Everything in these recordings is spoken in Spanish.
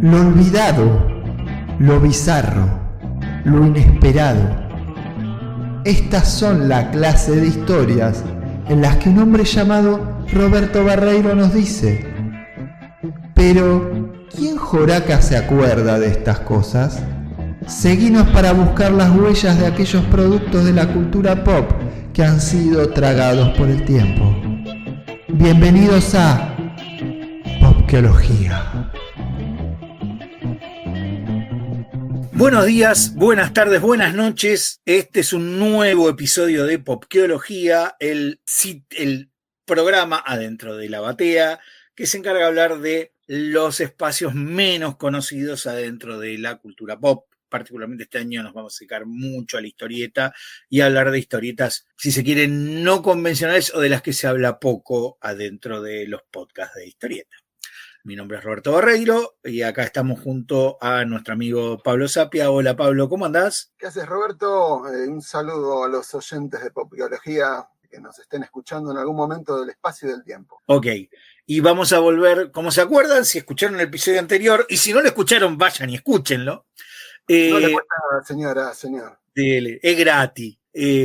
Lo olvidado, lo bizarro, lo inesperado. Estas son la clase de historias en las que un hombre llamado Roberto Barreiro nos dice: pero, ¿quién joraca se acuerda de estas cosas? Seguinos para buscar las huellas de aquellos productos de la cultura pop que han sido tragados por el tiempo. Bienvenidos a Popkeología. Buenos días, buenas tardes, buenas noches. Este es un nuevo episodio de Popkeología, el programa adentro de la batea que se encarga de hablar de los espacios menos conocidos adentro de la cultura pop. Particularmente este año nos vamos a dedicar mucho a la historieta y a hablar de historietas, si se quiere, no convencionales o de las que se habla poco adentro de los podcasts de historieta. Mi nombre es Roberto Barreiro y acá estamos junto a nuestro amigo Pablo Sapia. Hola Pablo, ¿cómo andás? ¿Qué haces, Roberto? Un saludo a los oyentes de Popkeología que nos estén escuchando en algún momento del espacio y del tiempo. Ok, y vamos a volver, como se acuerdan, si escucharon el episodio anterior, y si no lo escucharon, vayan y escúchenlo. No le cuesta, señor. Es gratis.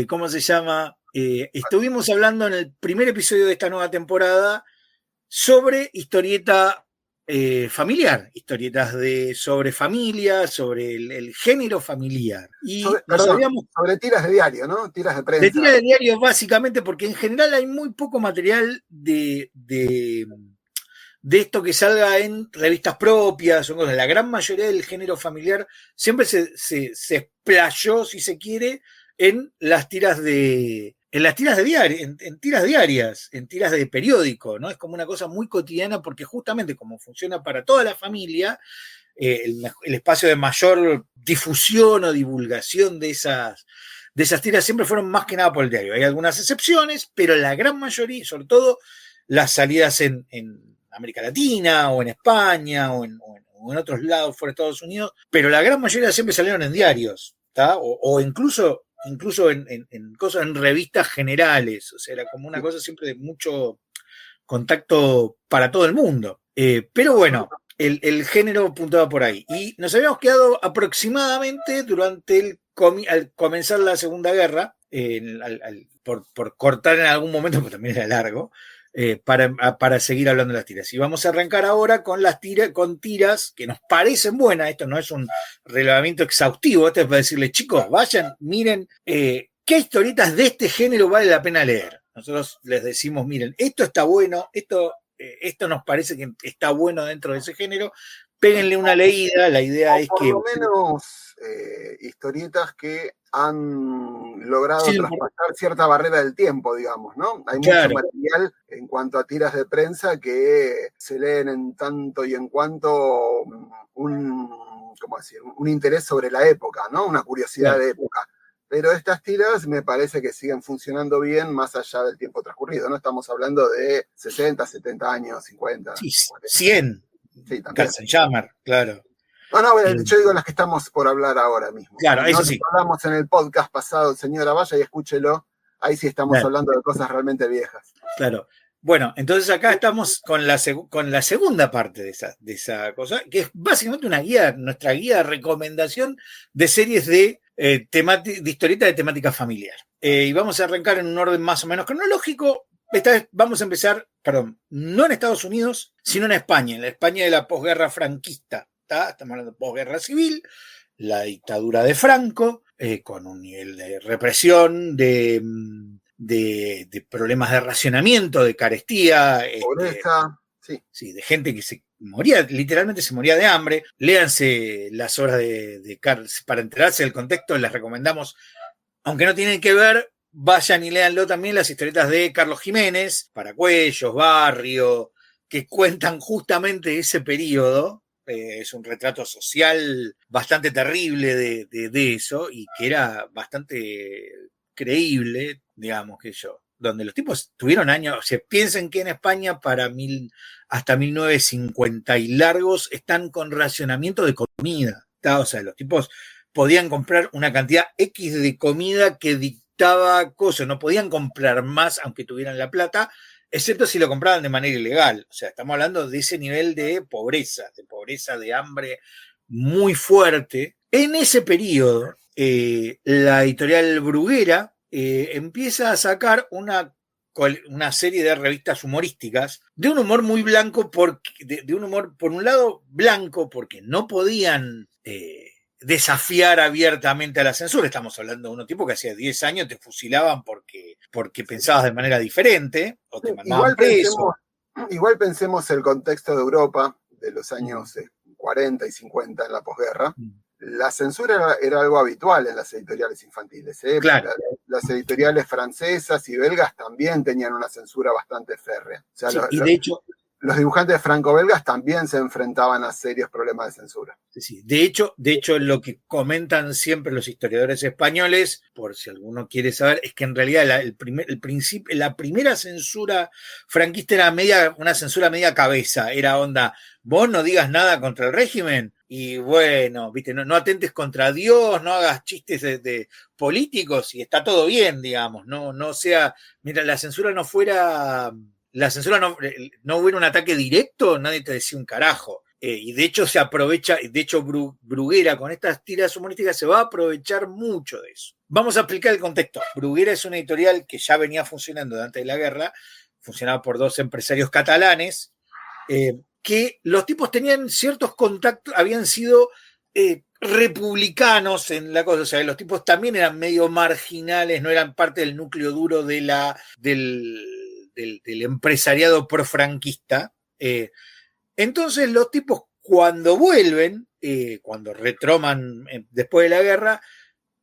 ¿Cómo se llama? Estuvimos hablando en el primer episodio de esta nueva temporada sobre historieta familiar, historietas sobre familia, sobre el género familiar. Y sobre tiras de diario, ¿no? Tiras de prensa. De tiras de diario, básicamente, porque en general hay muy poco material de esto que salga en revistas propias, son cosas. La gran mayoría del género familiar siempre se explayó, si se quiere, en las tiras de diario, en tiras diarias, en tiras de periódico, ¿no? Es como una cosa muy cotidiana porque justamente como funciona para toda la familia, el espacio de mayor difusión o divulgación de esas tiras siempre fueron más que nada por el diario. Hay algunas excepciones, pero la gran mayoría, sobre todo las salidas en América Latina o en España o en otros lados fuera de Estados Unidos, pero la gran mayoría siempre salieron en diarios, ¿tá? O incluso en cosas, en revistas generales, o sea, era como una cosa siempre de mucho contacto para todo el mundo. Pero bueno, el género apuntaba por ahí. Y nos habíamos quedado aproximadamente durante al comenzar la Segunda Guerra, por cortar en algún momento, porque también era largo, para seguir hablando de las tiras. Y vamos a arrancar ahora con tiras que nos parecen buenas. Esto no es un relevamiento exhaustivo, esto es para decirles, chicos, vayan, miren qué historietas de este género vale la pena leer. Nosotros les decimos, miren, esto está bueno, esto nos parece que está bueno dentro de ese género, péguenle una leída. La idea es que... Por lo menos historietas que han logrado traspasar cierta barrera del tiempo, digamos, ¿no? Hay mucho material en cuanto a tiras de prensa que se leen en tanto y en cuanto un interés sobre la época, ¿no? Una curiosidad de época. Pero estas tiras me parece que siguen funcionando bien más allá del tiempo transcurrido, ¿no? Estamos hablando de 60, 70 años, 50. Sí, 100. Sí, también. Katzenjammer, claro. No, yo digo las que estamos por hablar ahora mismo. Claro, eso sí. Hablamos en el podcast pasado, señora, vaya y escúchelo. Ahí sí estamos hablando de cosas realmente viejas. Claro. Bueno, entonces acá estamos con la segunda parte de esa cosa, que es básicamente una guía, nuestra guía de recomendación de series de historieta de temática familiar. Y vamos a arrancar en un orden más o menos cronológico. Esta vez vamos a empezar, no en Estados Unidos, sino en España, la España de la posguerra franquista. Estamos hablando de posguerra civil, la dictadura de Franco, con un nivel de represión, de problemas de racionamiento, de carestía, pobreza, sí, de gente que literalmente se moría de hambre. Léanse las obras de Carl, para enterarse del contexto, les recomendamos, aunque no tienen que ver, vayan y léanlo también, las historietas de Carlos Jiménez, Paracuellos, Barrio, que cuentan justamente ese periodo. Es un retrato social bastante terrible de eso y que era bastante creíble, digamos, donde los tipos tuvieron años, piensen que en España hasta 1950 y largos están con racionamiento de comida, ¿tá? O sea, los tipos podían comprar una cantidad X de comida que dictaba cosas, no podían comprar más aunque tuvieran la plata, excepto si lo compraban de manera ilegal. O sea, estamos hablando de ese nivel de pobreza, de hambre muy fuerte. En ese periodo, la editorial Bruguera empieza a sacar una serie de revistas humorísticas de un humor muy blanco, de un humor, por un lado, blanco, porque no podían desafiar abiertamente a la censura. Estamos hablando de unos tipos que hacía 10 años te fusilaban porque pensabas de manera diferente o te mandaban preso. Igual pensemos el contexto de Europa de los años 40 y 50 en la posguerra. La censura era algo habitual en las editoriales infantiles. Claro. Las editoriales francesas y belgas también tenían una censura bastante férrea. O sea, sí, y de hecho, los dibujantes franco-belgas también se enfrentaban a serios problemas de censura. Sí. De hecho, lo que comentan siempre los historiadores españoles, por si alguno quiere saber, es que en realidad la primera censura franquista era una censura media cabeza. Era onda, vos no digas nada contra el régimen y bueno, viste, no atentes contra Dios, no hagas chistes de políticos y está todo bien, digamos. No sea, mira, la censura no hubiera un ataque directo, nadie te decía un carajo. Y de hecho se aprovecha, de hecho Bruguera con estas tiras humorísticas se va a aprovechar mucho de eso. Vamos a explicar el contexto. Bruguera es una editorial que ya venía funcionando antes de la guerra, funcionaba por 2 empresarios catalanes, que los tipos tenían ciertos contactos, habían sido republicanos en la cosa, o sea, los tipos también eran medio marginales, no eran parte del núcleo duro del empresariado profranquista. Entonces los tipos cuando vuelven, cuando retoman después de la guerra,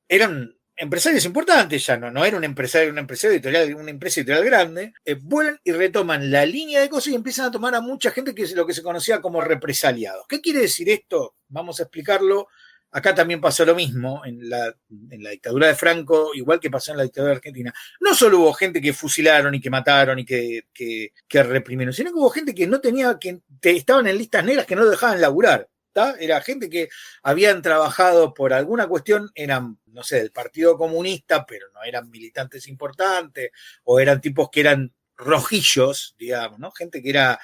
eran empresarios importantes ya, no era un empresario editorial, una empresa editorial grande, vuelven y retoman la línea de cosas y empiezan a tomar a mucha gente que es lo que se conocía como represaliados. ¿Qué quiere decir esto? Vamos a explicarlo. Acá también pasó lo mismo en la dictadura de Franco, igual que pasó en la dictadura de Argentina. No solo hubo gente que fusilaron y que mataron y que reprimieron, sino que hubo gente que no tenía, estaban en listas negras que no dejaban laburar. ¿tá? Era gente que habían trabajado por alguna cuestión, eran, no sé, del Partido Comunista, pero no eran militantes importantes, o eran tipos que eran rojillos, digamos, ¿no? Gente que era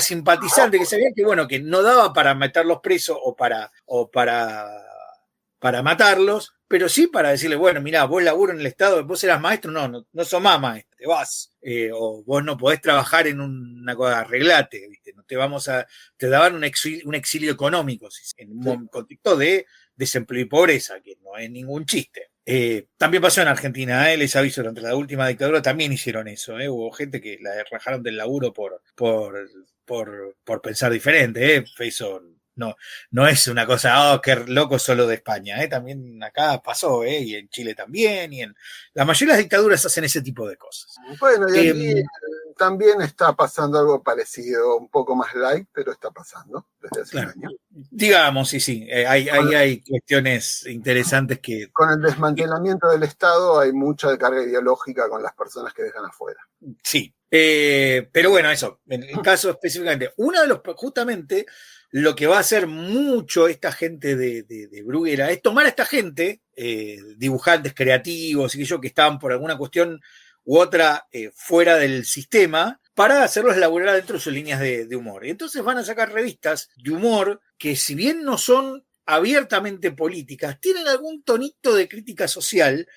simpatizante, que sabían que, bueno, que no daba para meterlos presos o para matarlos, pero sí para decirle, bueno, mirá, vos laburo en el Estado, vos eras maestro, no sos más maestro, te vas, o vos no podés trabajar en una cosa, arreglate, ¿viste? No te daban un exilio económico, en un contexto de desempleo y pobreza, que no es ningún chiste. También pasó en Argentina, les aviso, durante la última dictadura también hicieron eso, hubo gente que la rajaron del laburo por pensar diferente, eso no es una cosa, qué loco solo de España, también acá pasó, y en Chile también, y en la mayoría de las dictaduras hacen ese tipo de cosas. Bueno, y aquí también está pasando algo parecido, un poco más light, pero está pasando desde hace un año. Digamos, sí, hay cuestiones interesantes que... Con el desmantelamiento del Estado hay mucha carga ideológica con las personas que dejan afuera. Sí, pero bueno, eso, en el caso específicamente, justamente lo que va a hacer mucho esta gente de Bruguera es tomar a esta gente, dibujantes creativos y que estaban por alguna cuestión u otra fuera del sistema, para hacerlos laburar dentro de sus líneas de humor. Y entonces van a sacar revistas de humor que, si bien no son abiertamente políticas, tienen algún tonito de crítica social,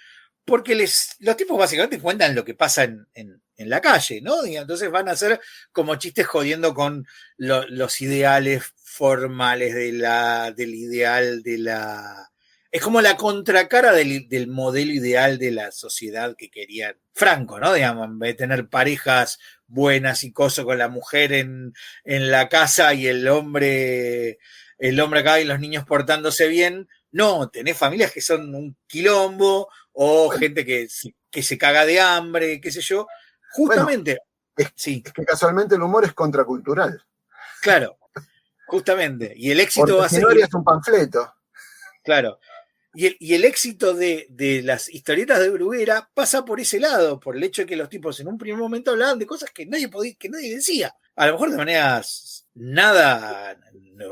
porque los tipos básicamente cuentan lo que pasa en la calle, ¿no? Y entonces van a hacer como chistes jodiendo con los ideales formales del ideal de la... Es como la contracara del modelo ideal de la sociedad que querían Franco, ¿no? Digamos, en vez de tener parejas buenas y cosas con la mujer en la casa y el hombre acá y los niños portándose bien, no, tenés familias que son un quilombo o gente que se caga de hambre, qué sé yo. Justamente. Bueno, es que casualmente el humor es contracultural. Claro, justamente. Y el éxito va a ser... es un panfleto. Claro. Y el éxito de las historietas de Bruguera pasa por ese lado, por el hecho de que los tipos en un primer momento hablaban de cosas que nadie decía. A lo mejor de maneras nada,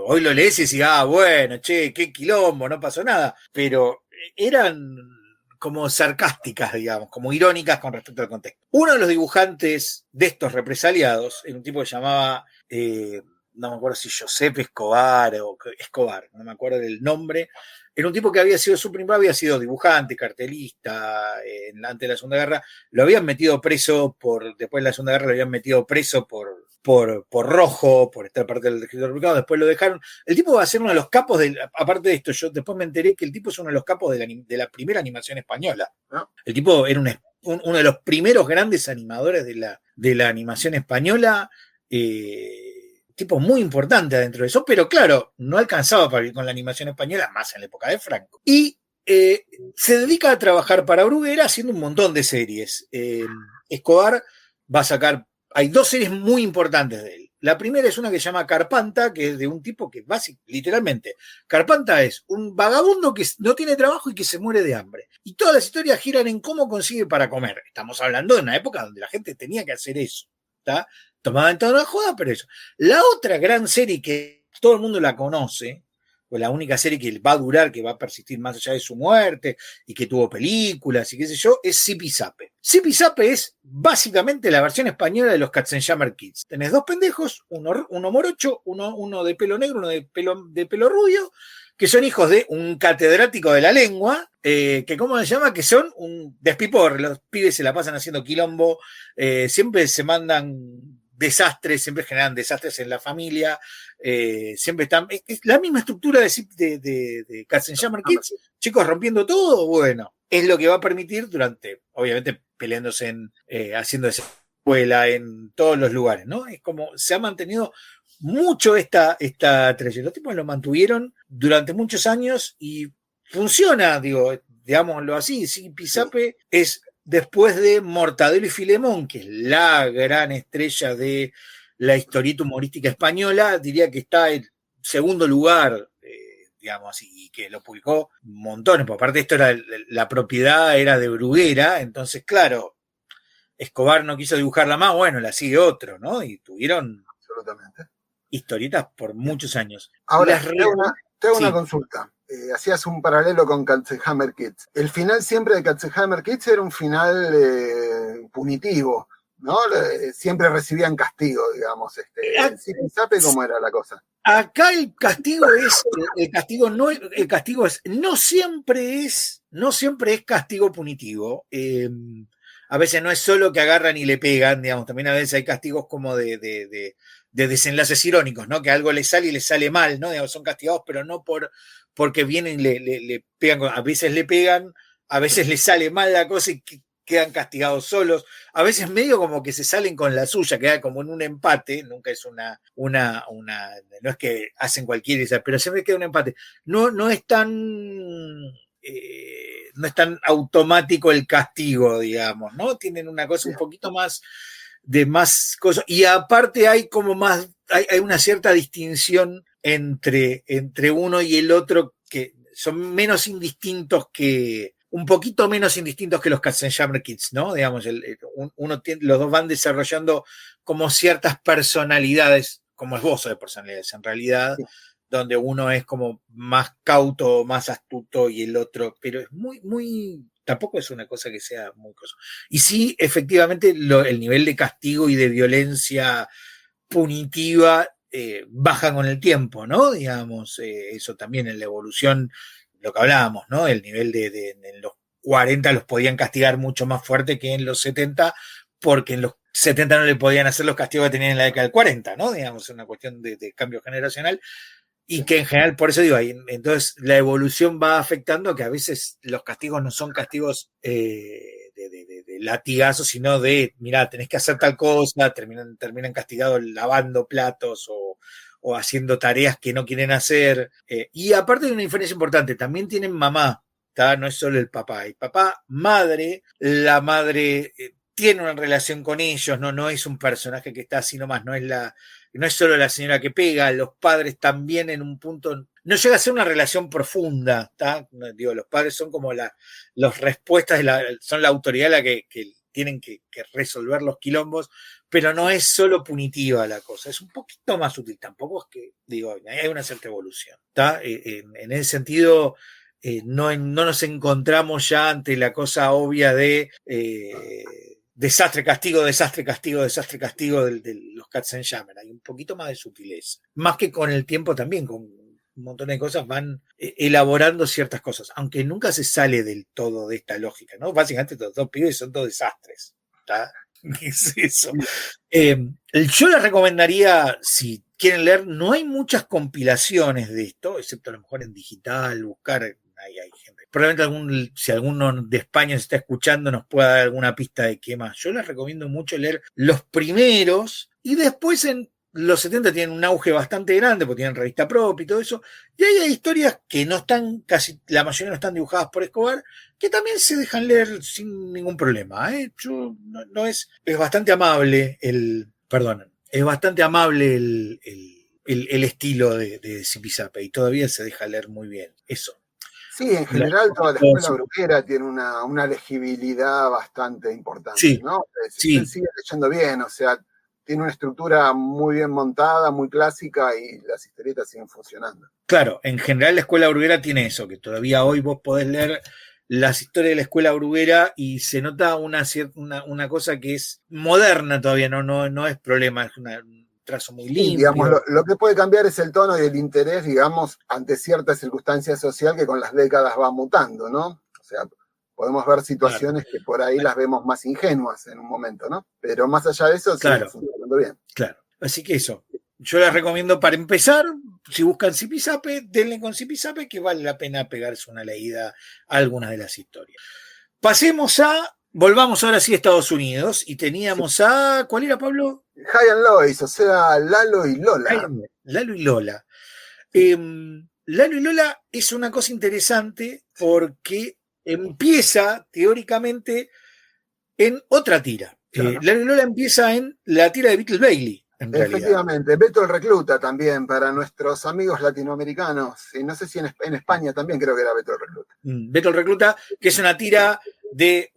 hoy lo lees y decís, bueno, che, qué quilombo, no pasó nada. Pero eran como sarcásticas, digamos, como irónicas con respecto al contexto. Uno de los dibujantes de estos represaliados era un tipo que se llamaba, no me acuerdo si Josep Escobar o Escobar, no me acuerdo del nombre. Era un tipo que había sido había sido dibujante, cartelista, antes de la Segunda Guerra. Lo habían metido preso después de la Segunda Guerra lo habían metido preso por rojo, por estar parte del ejército republicano, después lo dejaron. El tipo va a ser uno de los capos, aparte de esto, yo después me enteré que el tipo es uno de los capos de la primera animación española. ¿No? El tipo era uno de los primeros grandes animadores de la animación española, tipo muy importante dentro de eso, pero claro, no alcanzaba para ir con la animación española, más en la época de Franco. Y se dedica a trabajar para Bruguera haciendo un montón de series. Escobar va a sacar, hay 2 series muy importantes de él. La primera es una que se llama Carpanta, que es de un tipo que literalmente, Carpanta es un vagabundo que no tiene trabajo y que se muere de hambre. Y todas las historias giran en cómo consigue para comer. Estamos hablando de una época donde la gente tenía que hacer eso, ¿está? Tomaba en toda una joda, pero eso. La otra gran serie que todo el mundo la conoce, o la única serie que va a durar, que va a persistir más allá de su muerte, y que tuvo películas y qué sé yo, es Zipizape. Zipizape es básicamente la versión española de los Katzenjammer Kids. Tenés 2 pendejos, uno morocho, uno de pelo negro, uno de pelo rubio, que son hijos de un catedrático de la lengua, que ¿cómo se llama? Que son un despipor. Los pibes se la pasan haciendo quilombo, siempre se mandan desastres, siempre generan desastres en la familia, siempre están, es la misma estructura de Katzenjammer Kids, chicos rompiendo todo, bueno, es lo que va a permitir obviamente peleándose haciendo esa escuela en todos los lugares, ¿no? Es como se ha mantenido mucho esta trayectoria. Los tipos lo mantuvieron durante muchos años y funciona, digámoslo así. Zipizape es después de Mortadelo y Filemón, que es la gran estrella de la historieta humorística española, diría que está en segundo lugar, digamos así, y que lo publicó montones, porque aparte esto la propiedad era de Bruguera, entonces claro, Escobar no quiso dibujarla más, bueno, la sigue otro, ¿no? Y tuvieron historietas por muchos años. Ahora, te hago una consulta. Hacías un paralelo con Katzenjammer Kids. El final siempre de Katzenjammer Kids era un final punitivo, ¿no? Siempre recibían castigo, digamos. Zipizape, ¿cómo era la cosa? Acá el castigo no siempre es castigo punitivo. A veces no es solo que agarran y le pegan, digamos, también a veces hay castigos como de desenlaces irónicos, ¿no? Que algo le sale y le sale mal, ¿no? Digamos, son castigados, pero no porque vienen y le pegan, a veces le pegan, a veces le sale mal la cosa y quedan castigados solos, a veces medio como que se salen con la suya, queda como en un empate, nunca es no es que hacen cualquiera, pero siempre queda un empate. No es tan automático el castigo, digamos, ¿no? Tienen una cosa un poquito más de más cosas, y aparte hay como más, hay una cierta distinción entre uno y el otro, que son menos indistintos un poquito menos indistintos que los Katzenjammer Kids, ¿no? Digamos, los dos van desarrollando como ciertas personalidades, como esbozo de personalidades en realidad, donde uno es como más cauto, más astuto y el otro, pero es muy, tampoco es una cosa que sea muy cosa. Y sí, efectivamente, el nivel de castigo y de violencia punitiva baja con el tiempo, ¿no? Digamos, eso también en la evolución, lo que hablábamos, ¿no? El nivel en los 40 los podían castigar mucho más fuerte que en los 70, porque en los 70 no le podían hacer los castigos que tenían en la década del 40, ¿no? Digamos, es una cuestión de cambio generacional. Y que en general, por eso digo, entonces la evolución va afectando que a veces los castigos no son castigos de latigazos, sino mirá, tenés que hacer tal cosa, terminan castigados lavando platos o haciendo tareas que no quieren hacer. Y aparte de una diferencia importante, también tienen mamá, ¿tá? No es solo el papá. El papá, madre, la madre tiene una relación con ellos, no es un personaje que está así nomás, no es solo la señora que pega, los padres también en un punto, no llega a ser una relación profunda, ¿tá? Digo, los padres son como las respuestas, son la autoridad la que tienen que resolver los quilombos, pero no es solo punitiva la cosa, es un poquito más útil, tampoco es que, digo, hay una cierta evolución, ¿tá? En ese sentido, no nos encontramos ya ante la cosa obvia de desastre, castigo, desastre, castigo, desastre, castigo de los Katzenjammer. Hay un poquito más de sutileza. Más que con el tiempo también, con un montón de cosas van elaborando ciertas cosas, aunque nunca se sale del todo de esta lógica, ¿no? Básicamente los dos pibes son dos desastres, ¿está? ¿Qué es eso? Yo les recomendaría, si quieren leer, no hay muchas compilaciones de esto, excepto a lo mejor en digital, buscar, hay gente. Probablemente si alguno de España se está escuchando nos pueda dar alguna pista de qué más. Yo les recomiendo mucho leer los primeros y después en los 70 tienen un auge bastante grande porque tienen revista propia y todo eso. Y ahí hay historias que no están, casi la mayoría no están dibujadas por Escobar, que también se dejan leer sin ningún problema. No es bastante amable es bastante amable el estilo de Zipizape y todavía se deja leer muy bien. Eso. Sí, en general toda la escuela bruguera tiene una legibilidad bastante importante, sí, ¿no? Se sigue leyendo bien, o sea, tiene una estructura muy bien montada, muy clásica y las historietas siguen funcionando. Claro, en general la escuela bruguera tiene eso, que todavía hoy vos podés leer las historias de la escuela bruguera y se nota una cosa que es moderna todavía, no es problema, es un trazo muy limpio. Sí, digamos, lo que puede cambiar es el tono y el interés, digamos, ante ciertas circunstancias sociales que con las décadas va mutando, ¿no? O sea, podemos ver situaciones que por ahí las vemos más ingenuas en un momento, ¿no? Pero más allá de eso, sigue funcionando bien. Claro, así que eso. Yo les recomiendo para empezar, si buscan Zipizape, denle con Zipizape, que vale la pena pegarse una leída a algunas de las historias. Volvamos ahora sí a Estados Unidos, y teníamos a, ¿cuál era, Pablo? High and Lois, o sea, Lalo y Lola. Lalo y Lola. Lalo y Lola es una cosa interesante porque empieza teóricamente en otra tira. Claro. Lalo y Lola empieza en la tira de Beetle Bailey. Efectivamente, Beto el Recluta también para nuestros amigos latinoamericanos, y no sé si en España también creo que era Beto el Recluta. Beto el Recluta, que es una tira de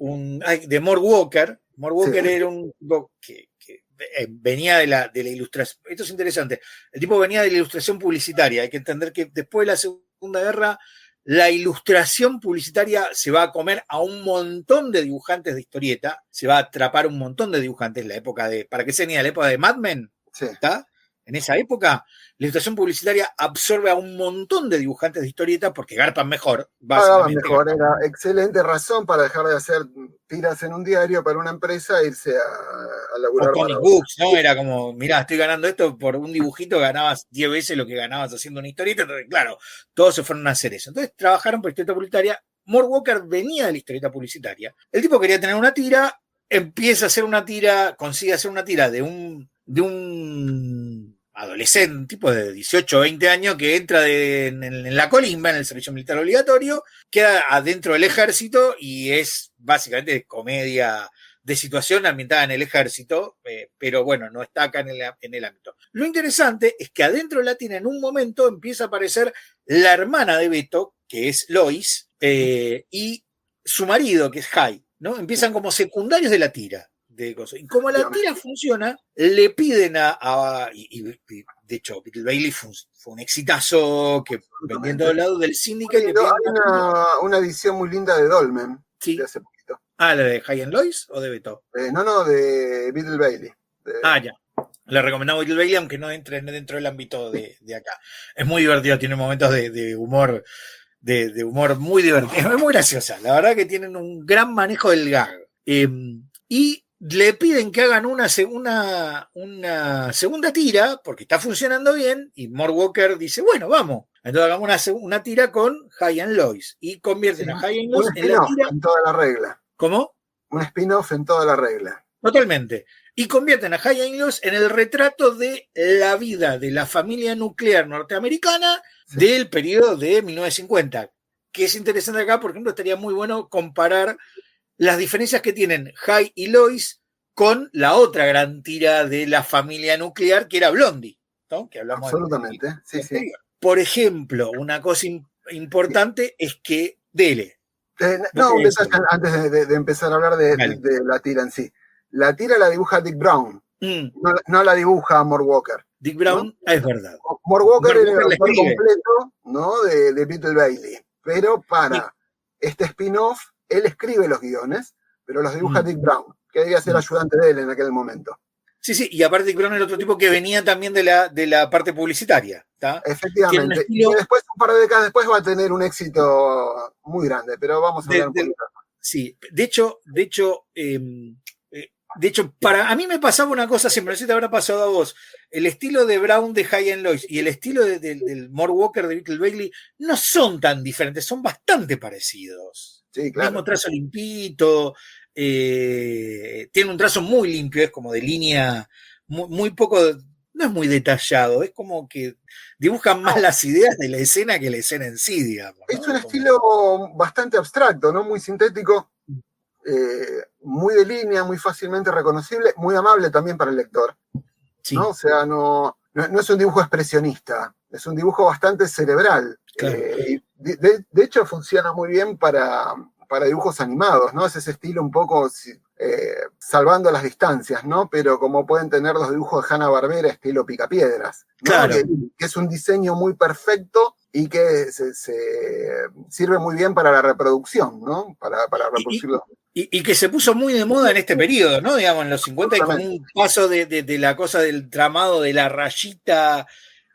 Mort Walker. Mort Walker era un tipo que venía de la ilustración. Esto es interesante. El tipo venía de la ilustración publicitaria. Hay que entender que después de la Segunda Guerra, la ilustración publicitaria se va a comer a un montón de dibujantes de historieta, se va a atrapar un montón de dibujantes en la época para que se niega, la época de Mad Men, ¿está? En esa época, la ilustración publicitaria absorbe a un montón de dibujantes de historieta porque garpan mejor. Pagaban mejor, era excelente razón para dejar de hacer tiras en un diario para una empresa e irse a laburar. O comic books, ¿no? Era como, mirá, estoy ganando esto por un dibujito, ganabas 10 veces lo que ganabas haciendo una historieta. Entonces, claro, todos se fueron a hacer eso. Entonces trabajaron por historieta publicitaria. Mort Walker venía de la historieta publicitaria. El tipo quería tener una tira, empieza a hacer una tira, consigue hacer una tira de un adolescente, un tipo de 18 o 20 años que entra en la colimba, en el servicio militar obligatorio, queda adentro del ejército y es básicamente comedia de situación ambientada en el ejército, pero bueno, no está acá en el ámbito. Lo interesante es que adentro de la tira en un momento empieza a aparecer la hermana de Beto, que es Lois, y su marido, que es Jay, ¿no? Empiezan como secundarios de la tira. Y como la tira funciona, le piden y de hecho, Beetle Bailey fue un exitazo que vendía en todos lados del Syndicate. Hay una edición muy linda de Dolmen, de hace poquito. ¿La de High and Lois o de Beto? No, de Beetle Bailey. Ya. Le recomendamos Beetle Bailey, aunque no entre dentro del ámbito de acá. Es muy divertido, tiene momentos de humor, de humor muy divertido, es muy graciosa. La verdad que tienen un gran manejo del gag. Y le piden que hagan una segunda tira, porque está funcionando bien, y Mort Walker dice, bueno, vamos. Entonces hagamos una tira con High and Lois, y convierten a High and Lois en la tira. En toda la regla. ¿Cómo? Un spin-off en toda la regla. Totalmente. Y convierten a High and Lois en el retrato de la vida de la familia nuclear norteamericana del periodo de 1950. Que es interesante acá, por ejemplo, estaría muy bueno comparar las diferencias que tienen High y Lois con la otra gran tira de la familia nuclear, que era Blondie, ¿no? Que hablamos. Absolutamente, sí. Por ejemplo, una cosa importante es que dele. Un detalle antes de empezar a hablar de la tira en sí. La tira la dibuja Dick Brown, no la dibuja Mort Walker. Dick Brown, ¿no? Es verdad. Mort Walker era el autor completo, ¿no? de Beetle Bailey. pero para este spin-off, él escribe los guiones, pero los dibuja Dick Brown, que debía ser ayudante de él en aquel momento. Sí, y aparte Dick Brown era otro tipo que venía también de la parte publicitaria. ¿Tá? Efectivamente, y después, un par de décadas después, va a tener un éxito muy grande, pero vamos a hablar un poquito. Sí, de hecho, a mí me pasaba una cosa siempre, no sé si te habrá pasado a vos, el estilo de Brown de High and Lois y el estilo del Mort Walker de Beetle Bailey no son tan diferentes, son bastante parecidos. Sí, claro. Mismo trazo limpito, tiene un trazo muy limpio, es como de línea muy poco, no es muy detallado, es como que dibujan más las ideas de la escena que la escena en sí, digamos, ¿no? Es un estilo bastante abstracto, ¿no? Muy sintético. Muy de línea, muy fácilmente reconocible, muy amable también para el lector. Sí. ¿No? O sea, no es un dibujo expresionista, es un dibujo bastante cerebral. Claro. De hecho, funciona muy bien para dibujos animados, ¿no? Es ese estilo un poco salvando las distancias, ¿no? Pero como pueden tener los dibujos de Hanna-Barbera, estilo Picapiedras, ¿no? Claro. Que es un diseño muy perfecto y que se sirve muy bien para la reproducción, ¿no? Para reproducirlo. Y que se puso muy de moda en este periodo, ¿no? Digamos, en los 50 hay como un paso de la cosa del tramado de la rayita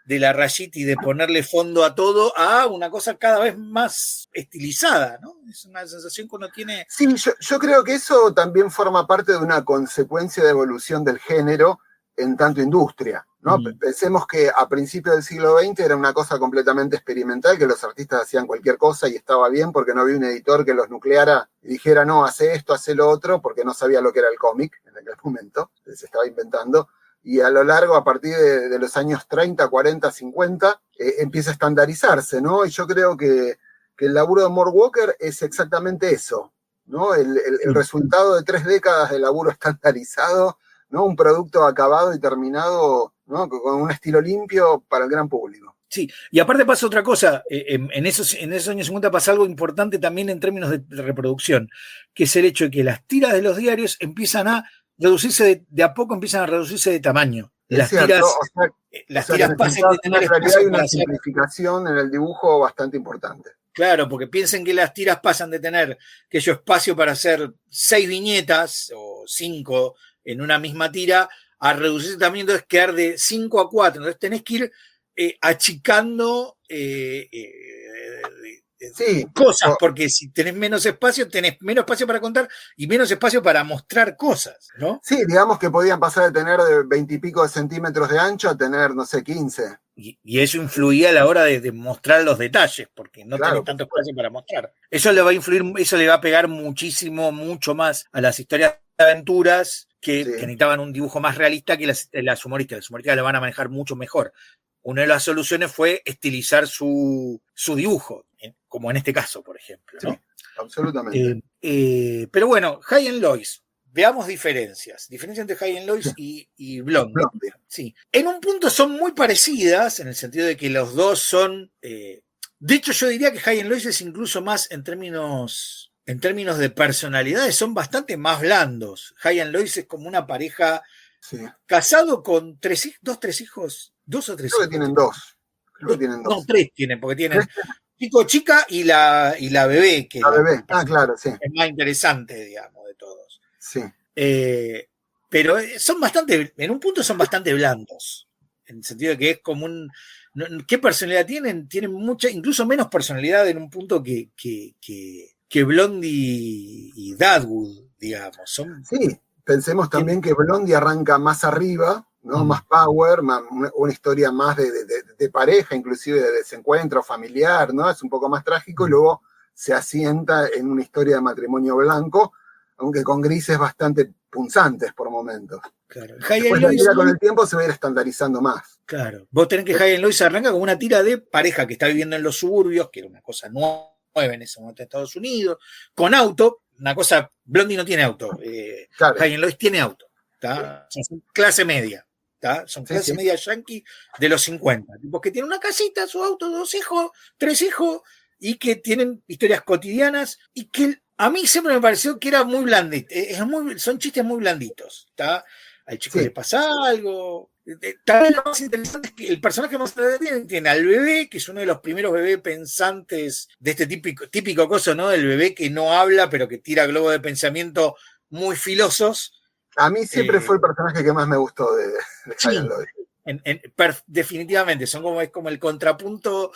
y de ponerle fondo a todo a una cosa cada vez más estilizada, ¿no? Es una sensación que uno tiene. Sí, yo creo que eso también forma parte de una consecuencia de evolución del género en tanto industria, ¿no? Pensemos que a principios del siglo XX era una cosa completamente experimental, que los artistas hacían cualquier cosa y estaba bien porque no había un editor que los nucleara y dijera, no, hace esto, hace lo otro, porque no sabía lo que era el cómic en aquel momento, se estaba inventando. Y a lo largo, a partir de los años 30, 40, 50, empieza a estandarizarse, ¿no? Y yo creo que el laburo de Mort Walker es exactamente eso, ¿no? El resultado de 3 décadas de laburo estandarizado, ¿no? Un producto acabado y terminado, ¿no? Con un estilo limpio para el gran público. Sí, y aparte pasa otra cosa, en esos años 50 pasa algo importante también en términos de reproducción, que es el hecho de que las tiras de los diarios empiezan a reducirse, de a poco empiezan a reducirse de tamaño. Las tiras pasan de tener espacio. Hay una simplificación en el dibujo bastante importante. Claro, porque piensen que las tiras pasan de tener aquello espacio para hacer 6 viñetas o 5 en una misma tira a reducirse también, entonces quedar de 5 a 4. Entonces tenés que ir achicando cosas, porque si tenés menos espacio para contar y menos espacio para mostrar cosas, ¿no? Sí, digamos que podían pasar de tener de 20 y pico de centímetros de ancho a tener, no sé, 15. Y eso influía a la hora de mostrar los detalles, porque no tenés tanto espacio para mostrar. Eso le va a influir, eso le va a pegar mucho más a las historias de aventuras que necesitaban un dibujo más realista que las humorísticas. Las humorísticas lo van a manejar mucho mejor. Una de las soluciones fue estilizar su dibujo, como en este caso, por ejemplo, ¿no? Sí, absolutamente. Pero bueno, High and Lois, veamos diferencias entre High and Lois y Blondie. Sí. En un punto son muy parecidas, en el sentido de que los dos son... de hecho, yo diría que High and Lois es incluso más en términos de personalidades, son bastante más blandos. High and Lois es como una pareja casado con 3 hijos. ¿2 o 3 hijos? Creo que tienen 2. No, 3 tienen, porque tienen chica y la bebé, que claro, sí. Es más interesante, digamos, de todos. Sí. Pero en un punto son bastante blandos, en el sentido de que es como ¿qué personalidad tienen? Tienen mucha, incluso menos personalidad en un punto que Blondie y Deadwood, digamos. Sí, pensemos también que Blondie arranca más arriba, ¿no? Más power, una historia más de pareja, inclusive de desencuentro familiar, ¿no? Es un poco más trágico y luego se asienta en una historia de matrimonio blanco, aunque con grises bastante punzantes por momentos. Claro. Después la tira con el tiempo se va a ir estandarizando más. Claro. Vos tenés que High and Lois arranca como una tira de pareja que está viviendo en los suburbios, que era una cosa nueva en ese momento en Estados Unidos, con auto, una cosa, Blondie no tiene auto, High and Lois tiene auto, son clase media. Son clase media yankee de los 50, tipos que tienen una casita, su auto, 2 hijos, 3 hijos, y que tienen historias cotidianas, y que a mí siempre me pareció que era muy blandito, son chistes muy blanditos, al chico le pasa algo, Tal vez lo más interesante es que el personaje más tiene al bebé, que es uno de los primeros bebés pensantes de este típico coso, ¿no? Del bebé que no habla, pero que tira globos de pensamiento muy filosos. A mí siempre fue el personaje que más me gustó de Hyan Lois. Definitivamente, es como el contrapunto,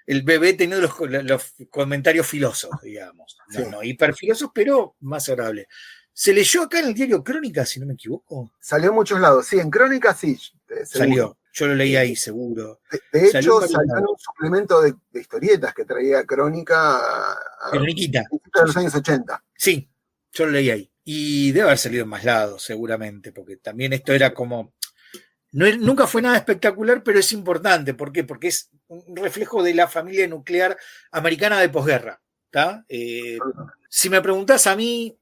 el bebé teniendo los comentarios filosos, digamos. Sí. No hiperfilosos, pero más agradables. Se leyó acá en el diario Crónica, si no me equivoco. Salió en muchos lados, sí, en Crónica sí. Salió, yo lo leí ahí, seguro. De hecho, salió en un suplemento de historietas que traía Crónica Croniquita. De los años 80. Sí, yo lo leí ahí. Y debe haber salido en más lados, seguramente, porque también esto era como... nunca fue nada espectacular, pero es importante. ¿Por qué? Porque es un reflejo de la familia nuclear americana de posguerra. Si me preguntás a mí,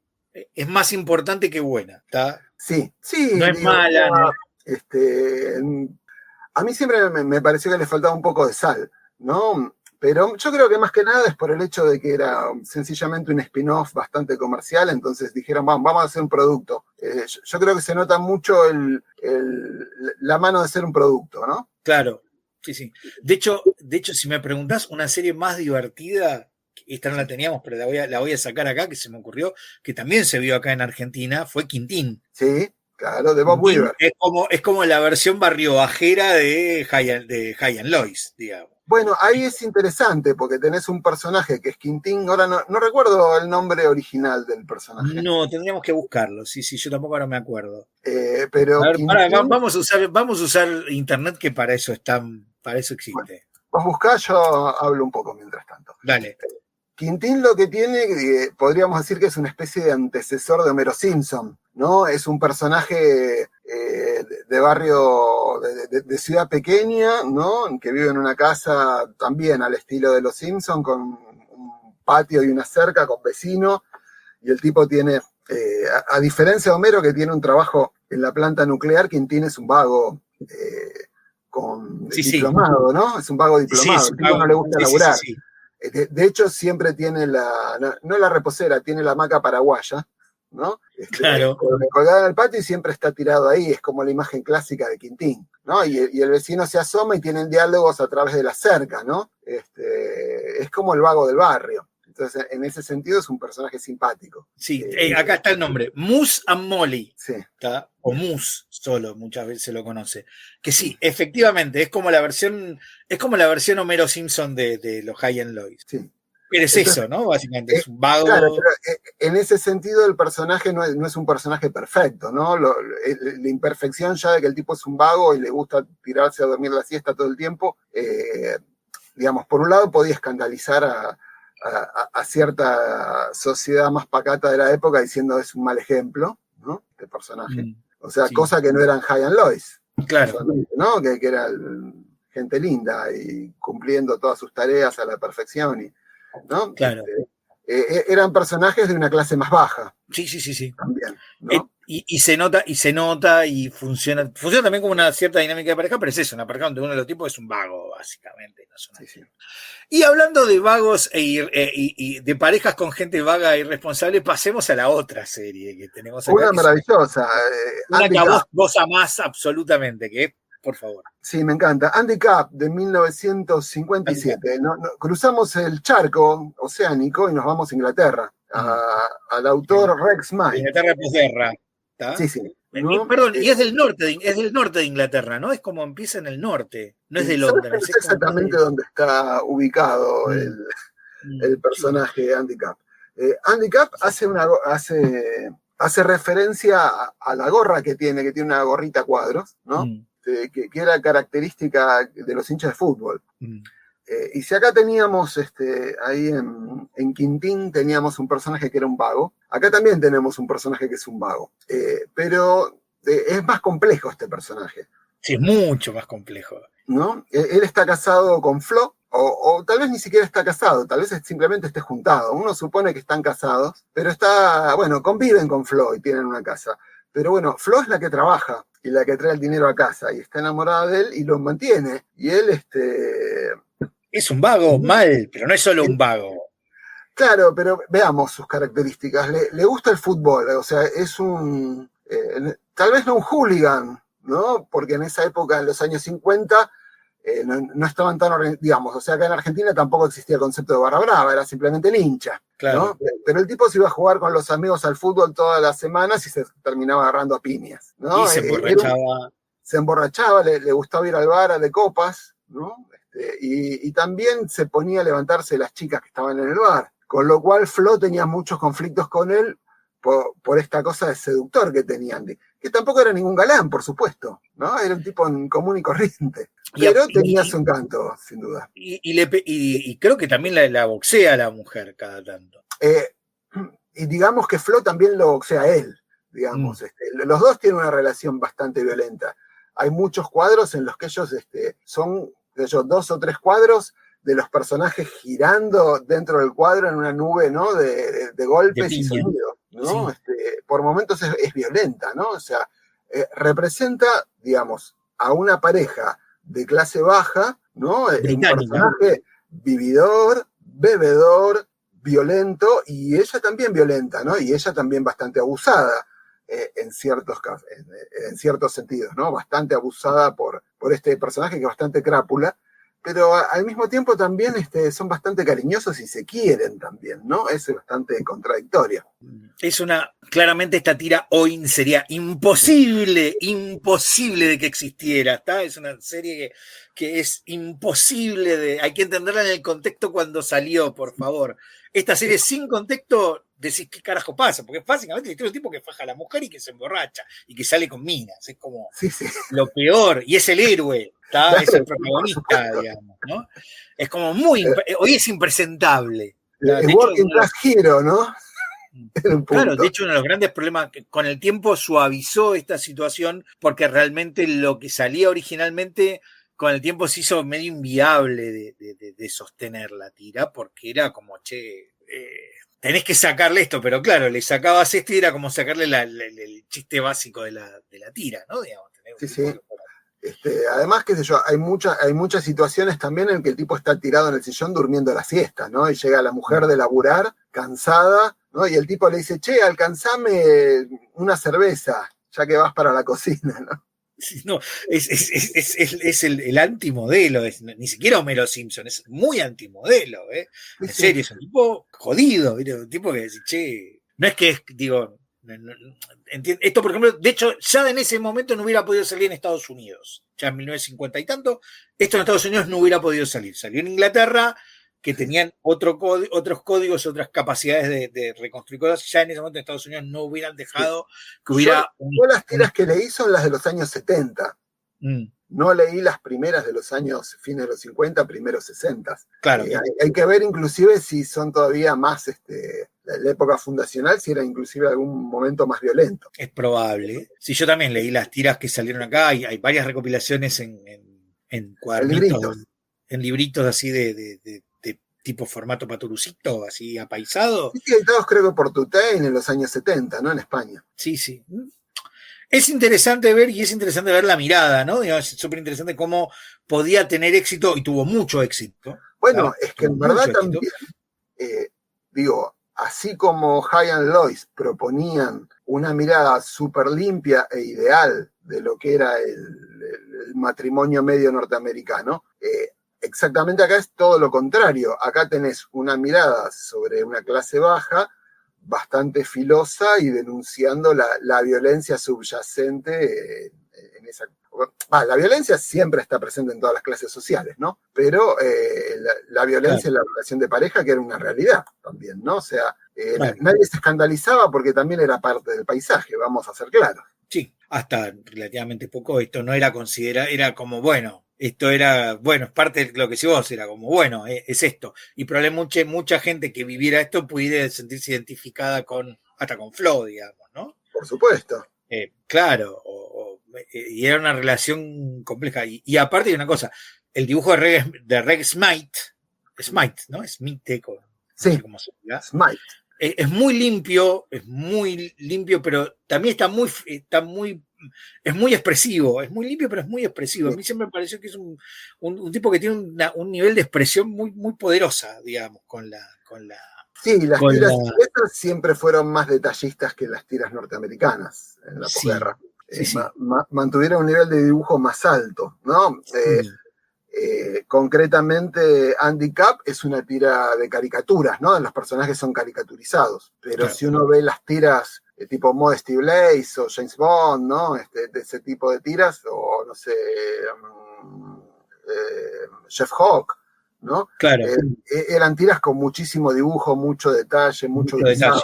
es más importante que buena. ¿Tá? Sí. No es mala. No. A mí siempre me pareció que le faltaba un poco de sal, ¿no? Pero yo creo que más que nada es por el hecho de que era sencillamente un spin-off bastante comercial, entonces dijeron, vamos a hacer un producto. Yo creo que se nota mucho la mano de ser un producto, ¿no? Claro, sí. De hecho, si me preguntás, una serie más divertida, esta no la teníamos, pero la voy a sacar acá, que se me ocurrió, que también se vio acá en Argentina, fue Quintín. Sí, claro, de Bob Weaver. Es como la versión barriobajera de Hyan Lois, digamos. Bueno, ahí es interesante porque tenés un personaje que es Quintín, ahora no recuerdo el nombre original del personaje. No, tendríamos que buscarlo, sí, yo tampoco ahora me acuerdo. Pero a ver, vamos a usar internet, que para eso existe. Bueno, vos buscá, yo hablo un poco mientras tanto. Dale. Quintín lo que tiene, podríamos decir que es una especie de antecesor de Homero Simpson, ¿no? Es un personaje de barrio, de ciudad pequeña, ¿no? Que vive en una casa también al estilo de los Simpson, con un patio y una cerca, con vecinos, y el tipo tiene, a diferencia de Homero, que tiene un trabajo en la planta nuclear, Quintín es un vago diplomado, ¿no? Es un vago diplomado, el tipo no le gusta laburar. Sí. De hecho, siempre tiene no la reposera, tiene la hamaca paraguaya, ¿no? Claro. Colgada en el patio y siempre está tirado ahí, es como la imagen clásica de Quintín, ¿no? Y el vecino se asoma y tienen diálogos a través de la cerca, ¿no? Es como el vago del barrio. Entonces, en ese sentido es un personaje simpático. Sí, acá está el nombre, Moose and Molly. Sí. ¿Tá? O Moose solo, muchas veces se lo conoce. Que sí, efectivamente, es como la versión Homero Simpson de los Hyan Lois. Sí. Pero es eso, ¿no? Básicamente, es un vago. Claro, pero en ese sentido el personaje no es un personaje perfecto, ¿no? La imperfección ya de que el tipo es un vago y le gusta tirarse a dormir la siesta todo el tiempo, digamos, por un lado podía escandalizar a cierta sociedad más pacata de la época diciendo es un mal ejemplo, ¿no? Este personaje. O sea, sí. Cosa que no eran Hyan Lois. Claro. ¿No? Que era gente linda y cumpliendo todas sus tareas a la perfección, ¿no? Claro. Eran personajes de una clase más baja. Sí. También, ¿no? Y se nota y funciona también como una cierta dinámica de pareja, pero es eso, una pareja donde uno de los tipos es un vago, básicamente. No sí. Y hablando de vagos y de parejas con gente vaga e irresponsable, pasemos a la otra serie que tenemos acá. Una maravillosa. Una que vos amás absolutamente, que es, por favor. Sí, me encanta. Andy Capp, de 1957. Cruzamos el charco oceánico y nos vamos a Inglaterra. Al autor Rex May. Inglaterra posguerra. Sí. ¿No? Perdón, y es del norte de Inglaterra, ¿no? Es como empieza en el norte, no es de Londres. No sé exactamente dónde está ubicado el personaje de Andy Capp. Andy Capp hace referencia a la gorra que tiene una gorrita a cuadros, ¿no? Que era característica de los hinchas de fútbol. Y si acá teníamos, ahí en Quintín teníamos un personaje que era un vago, acá también tenemos un personaje que es un vago. Pero es más complejo este personaje. Sí, es mucho más complejo. ¿No? Él está casado con Flo, o tal vez ni siquiera está casado, tal vez simplemente esté juntado. Uno supone que están casados, pero conviven con Flo y tienen una casa. Pero bueno, Flo es la que trabaja y la que trae el dinero a casa y está enamorada de él y lo mantiene. Y él, es un vago mal, pero no es solo un vago. Claro, pero veamos sus características. Le gusta el fútbol, o sea, es un... tal vez no un hooligan, ¿no? Porque en esa época, en los años 50, no estaban tan organizados, digamos, o sea, acá en Argentina tampoco existía el concepto de barra brava, era simplemente el hincha, claro. ¿no? Pero el tipo se iba a jugar con los amigos al fútbol todas las semanas y se terminaba agarrando a piñas, ¿no? Y se emborrachaba. Se emborrachaba, le gustaba ir al bar de copas, ¿no? Y también se ponía a levantarse las chicas que estaban en el bar, con lo cual Flo tenía muchos conflictos con él por esta cosa de seductor que tenía Andy, que tampoco era ningún galán, por supuesto, ¿no? Era un tipo común y corriente, pero tenía su encanto, sin duda. Y creo que también la boxea a la mujer cada tanto. Y digamos que Flo también lo boxea a él, digamos. Los dos tienen una relación bastante violenta. Hay muchos cuadros en los que ellos son 2 o 3 cuadros de los personajes girando dentro del cuadro en una nube, ¿no? de golpes y sonidos, ¿no? Sí. Por momentos es violenta, ¿no? O sea, representa, digamos, a una pareja de clase baja, ¿no? Un personaje vividor, bebedor, violento, y ella también violenta, ¿no? Y ella también bastante abusada en ciertos sentidos, ¿no? Bastante abusada por este personaje que es bastante crápula, pero al mismo tiempo también son bastante cariñosos y se quieren también, ¿no? Es bastante contradictorio. Claramente esta tira hoy sería imposible de que existiera, ¿está? Es una serie que es imposible hay que entenderla en el contexto cuando salió, por favor. Esta serie sin contexto, decís qué carajo pasa, porque básicamente es un tipo que faja a la mujer y que se emborracha y que sale con minas, es como lo peor, y es el héroe, ¿está? Es el protagonista, digamos, ¿no? Es como hoy es impresentable. El Working Class Hero, ¿no? Claro, de hecho uno de los grandes problemas que con el tiempo suavizó esta situación porque realmente lo que salía originalmente con el tiempo se hizo medio inviable de sostener la tira porque era como, tenés que sacarle esto, pero claro, le sacabas esto y era como sacarle el chiste básico de la tira, ¿no? Digamos, sí. Además, qué sé yo, hay muchas situaciones también en que el tipo está tirado en el sillón durmiendo la siesta, ¿no? Y llega la mujer de laburar, cansada, ¿no? Y el tipo le dice, alcanzame una cerveza, ya que vas para la cocina, ¿no? No, es el antimodelo, ni siquiera Homero Simpson, es muy antimodelo, ¿eh? En serio, es un tipo jodido, ¿viste? Un tipo que dice, no es que esto, por ejemplo, de hecho, ya en ese momento no hubiera podido salir en Estados Unidos, ya en 1950 y tanto, esto en Estados Unidos no hubiera podido salir, salió en Inglaterra, que tenían otros códigos, otras capacidades de reconstruir cosas, ya en ese momento en Estados Unidos no hubieran dejado que hubiera... Yo las tiras que leí son las de los años 70. No leí las primeras de los años, fines de los 50, primeros 60. Claro. Hay que ver inclusive si son todavía más, la época fundacional, si era inclusive algún momento más violento. Es probable. Sí, yo también leí las tiras que salieron acá, hay varias recopilaciones en cuadernitos, en libritos así de tipo formato paturucito, así apaisado. Sí, editados creo que por Tutain en los años 70, ¿no? En España. Sí. Es interesante ver, y es interesante ver la mirada, ¿no? Es súper interesante cómo podía tener éxito, y tuvo mucho éxito. Bueno, ¿no? Es que en verdad también, así como Hay and Lois proponían una mirada súper limpia e ideal de lo que era el matrimonio medio norteamericano, exactamente acá es todo lo contrario. Acá tenés una mirada sobre una clase baja bastante filosa y denunciando la violencia subyacente en esa... La violencia siempre está presente en todas las clases sociales, ¿no? Pero la violencia en la relación de pareja, que era una realidad también, ¿no? O sea, nadie se escandalizaba porque también era parte del paisaje, vamos a ser claros. Sí, hasta relativamente poco esto no era considerado, era como, bueno, esto era, es parte de lo que decís vos, era como, bueno, es esto. Y probablemente mucha gente que viviera esto pudiera sentirse identificada hasta con Flo, digamos, ¿no? Por supuesto. Claro, y era una relación compleja. Y aparte de una cosa, el dibujo de Reg Smythe, ¿no? Smythe, no sé cómo se llama. Smythe. Es muy limpio, pero también es muy expresivo, es muy limpio, pero es muy expresivo. A mí siempre me pareció que es un tipo que tiene un nivel de expresión muy, muy poderosa, digamos, con la... Sí, las tiras inglesas siempre fueron más detallistas que las tiras norteamericanas en la posguerra. mantuvieron un nivel de dibujo más alto, ¿no? Concretamente, Andy Capp es una tira de caricaturas, ¿no? Los personajes son caricaturizados, pero si uno ve las tiras tipo Modesty Blaze o James Bond, ¿no? De ese tipo de tiras, o no sé, Jeff Hawke, ¿no? Claro. Eran tiras con muchísimo dibujo, mucho detalle, mucho detalle.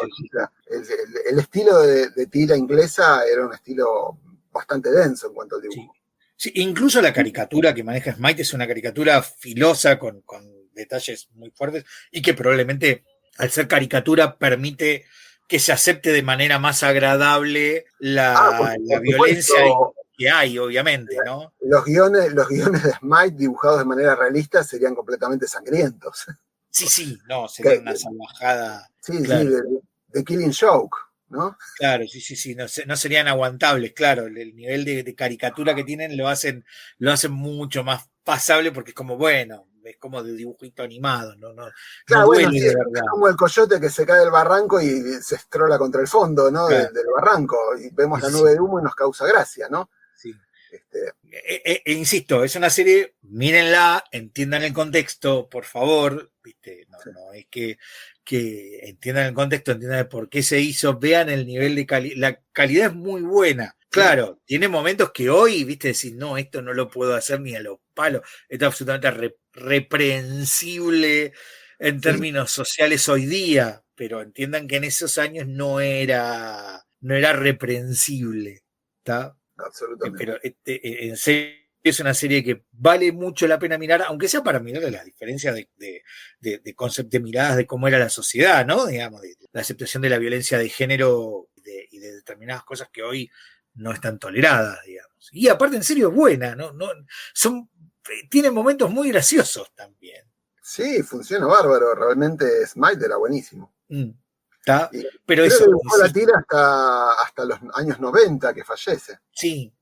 El estilo de tira inglesa era un estilo bastante denso en cuanto al dibujo. Sí, incluso la caricatura que maneja Smite es una caricatura filosa con detalles muy fuertes y que probablemente al ser caricatura permite que se acepte de manera más agradable la violencia que hay, obviamente, ¿no? Los guiones de Smite dibujados de manera realista serían completamente sangrientos. Sí, no, sería una salvajada. Sí, claro. Sí, de Killing Joke, ¿no? Claro, sí, no serían aguantables, claro, el nivel de caricatura que tienen lo hacen mucho más pasable porque es como, bueno, es como de dibujito animado, no claro, bueno, sí, es como el coyote que se cae del barranco y se estrola contra el fondo, ¿no? Claro. Del barranco, y vemos la nube de humo y nos causa gracia, ¿no? Sí. Insisto, es una serie, mírenla, entiendan el contexto, por favor, ¿viste? No es que entiendan el contexto, entiendan por qué se hizo, vean el nivel de calidad, la calidad es muy buena. Claro, tiene momentos que hoy, viste, decís, no, esto no lo puedo hacer ni a los palos, esto es absolutamente reprensible en términos sociales hoy día, pero entiendan que en esos años no era reprensible, ¿está? Absolutamente. Pero en serio es una serie que vale mucho la pena mirar, aunque sea para mirar las diferencias de concepto, de miradas de cómo era la sociedad, ¿no? Digamos, de la aceptación de la violencia de género y de determinadas cosas que hoy no están toleradas, digamos. Y aparte, en serio, es buena, ¿no? Tiene momentos muy graciosos también. Sí, funciona bárbaro. Realmente Smite era buenísimo. Pero eso dibujó la tira hasta los años 90 que fallece. Sí,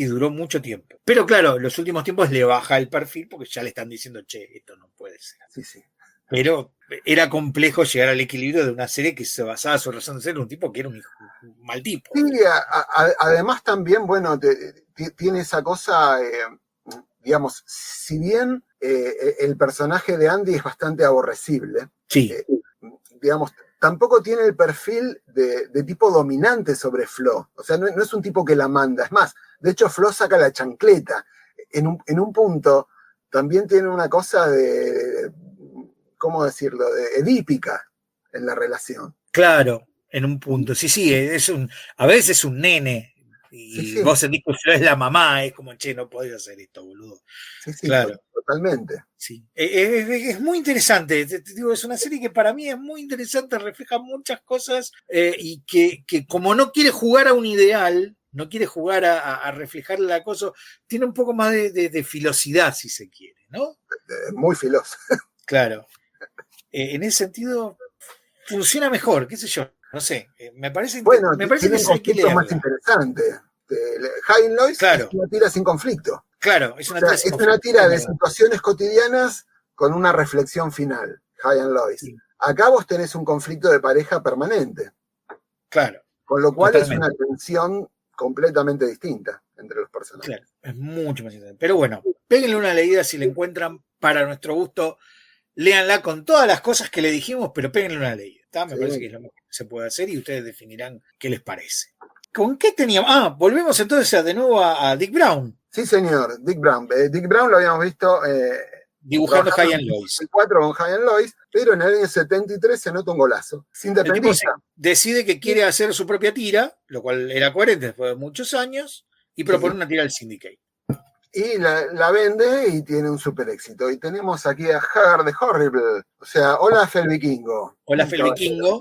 duró mucho tiempo. Pero claro, en los últimos tiempos le baja el perfil porque ya le están diciendo, che, esto no puede ser. Sí. Pero era complejo llegar al equilibrio de una serie que se basaba en su razón de ser un tipo que era un mal tipo. Sí, además también, bueno, tiene esa cosa, digamos, si bien el personaje de Andy es bastante aborrecible, digamos, tampoco tiene el perfil de tipo dominante sobre Flo. O sea, no es un tipo que la manda. Es más, de hecho, Flo saca la chancleta. En un punto también tiene una cosa de ¿cómo decirlo?, de edípica en la relación. Claro, en un punto. Sí, a veces es un nene. Y vos sentís que Flo es la mamá, es como, che, no podés hacer esto, boludo. Sí, claro. Totalmente. Sí. Es muy interesante, te digo, es una serie que para mí es muy interesante, refleja muchas cosas y que como no quiere jugar a un ideal, no quiere jugar a reflejar el acoso, tiene un poco más de filosidad, si se quiere, ¿no? Muy filosa. Claro. En ese sentido, funciona mejor, qué sé yo. No sé, me parece tiene un conflicto más interesante. High and Lois es una tira sin conflicto. Claro, es una tira de situaciones cotidianas con una reflexión final. High and Lois. Sí. Acá vos tenés un conflicto de pareja permanente. Claro. Con lo cual totalmente. Es una tensión completamente distinta entre los personajes. Claro, es mucho más interesante. Pero bueno, péguenle una leída si la encuentran para nuestro gusto. Léanla con todas las cosas que le dijimos, pero péguenle una leída. Me parece que es lo mejor que se puede hacer y ustedes definirán qué les parece. ¿Con qué teníamos? Volvemos entonces de nuevo a Dick Brown. Sí, señor, Dick Brown. Dick Brown lo habíamos visto dibujando High and Lois. 4 con High and Lois, pero en el año 73 se anota un golazo. Se independiza. Decide que quiere hacer su propia tira, lo cual era coherente después de muchos años, y propone una tira al Syndicate. Y la vende y tiene un super éxito. Y tenemos aquí a Hagar the Horrible. O sea, Olaf el Vikingo. Olaf el Vikingo.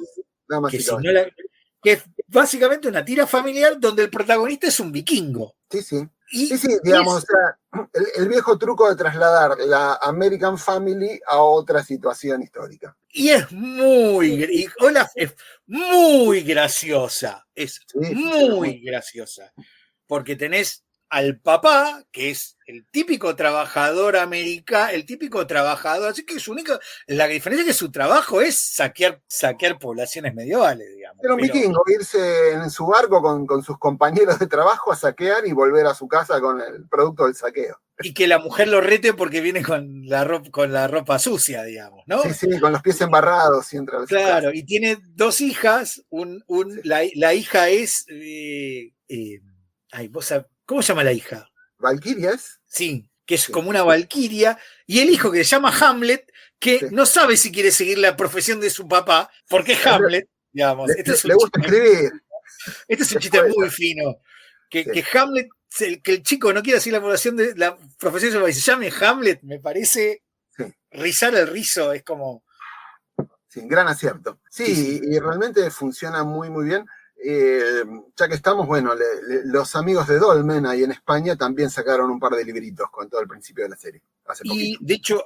Que es básicamente una tira familiar donde el protagonista es un vikingo. Sí, digamos, o sea, el viejo truco de trasladar la American Family a otra situación histórica. Y Olaf es muy graciosa. Graciosa. Porque tenés al papá, que es el típico trabajador americano, el típico trabajador, así que la diferencia es que su trabajo es saquear poblaciones medievales, digamos. Era un vikingo, irse en su barco con sus compañeros de trabajo a saquear y volver a su casa con el producto del saqueo. Y que la mujer lo rete porque viene con la ropa sucia, digamos, ¿no? Sí, con los pies embarrados y entra. Claro, y tiene 2 hijas, la hija es... ¿cómo se llama la hija? ¿Valquirias? Sí, que es como una valquiria, y el hijo que se llama Hamlet, que no sabe si quiere seguir la profesión de su papá, porque es Hamlet, digamos. Le gusta escribir. Este es un chiste muy fino, que Hamlet, que el chico no quiere seguir la profesión de su papá y se llame Hamlet, me parece rizar el rizo, es como... Sí, gran acierto. Sí, y realmente funciona muy, muy bien. Ya que estamos, bueno, los amigos de Dolmen ahí en España también sacaron un par de libritos con todo el principio de la serie. Y de hecho,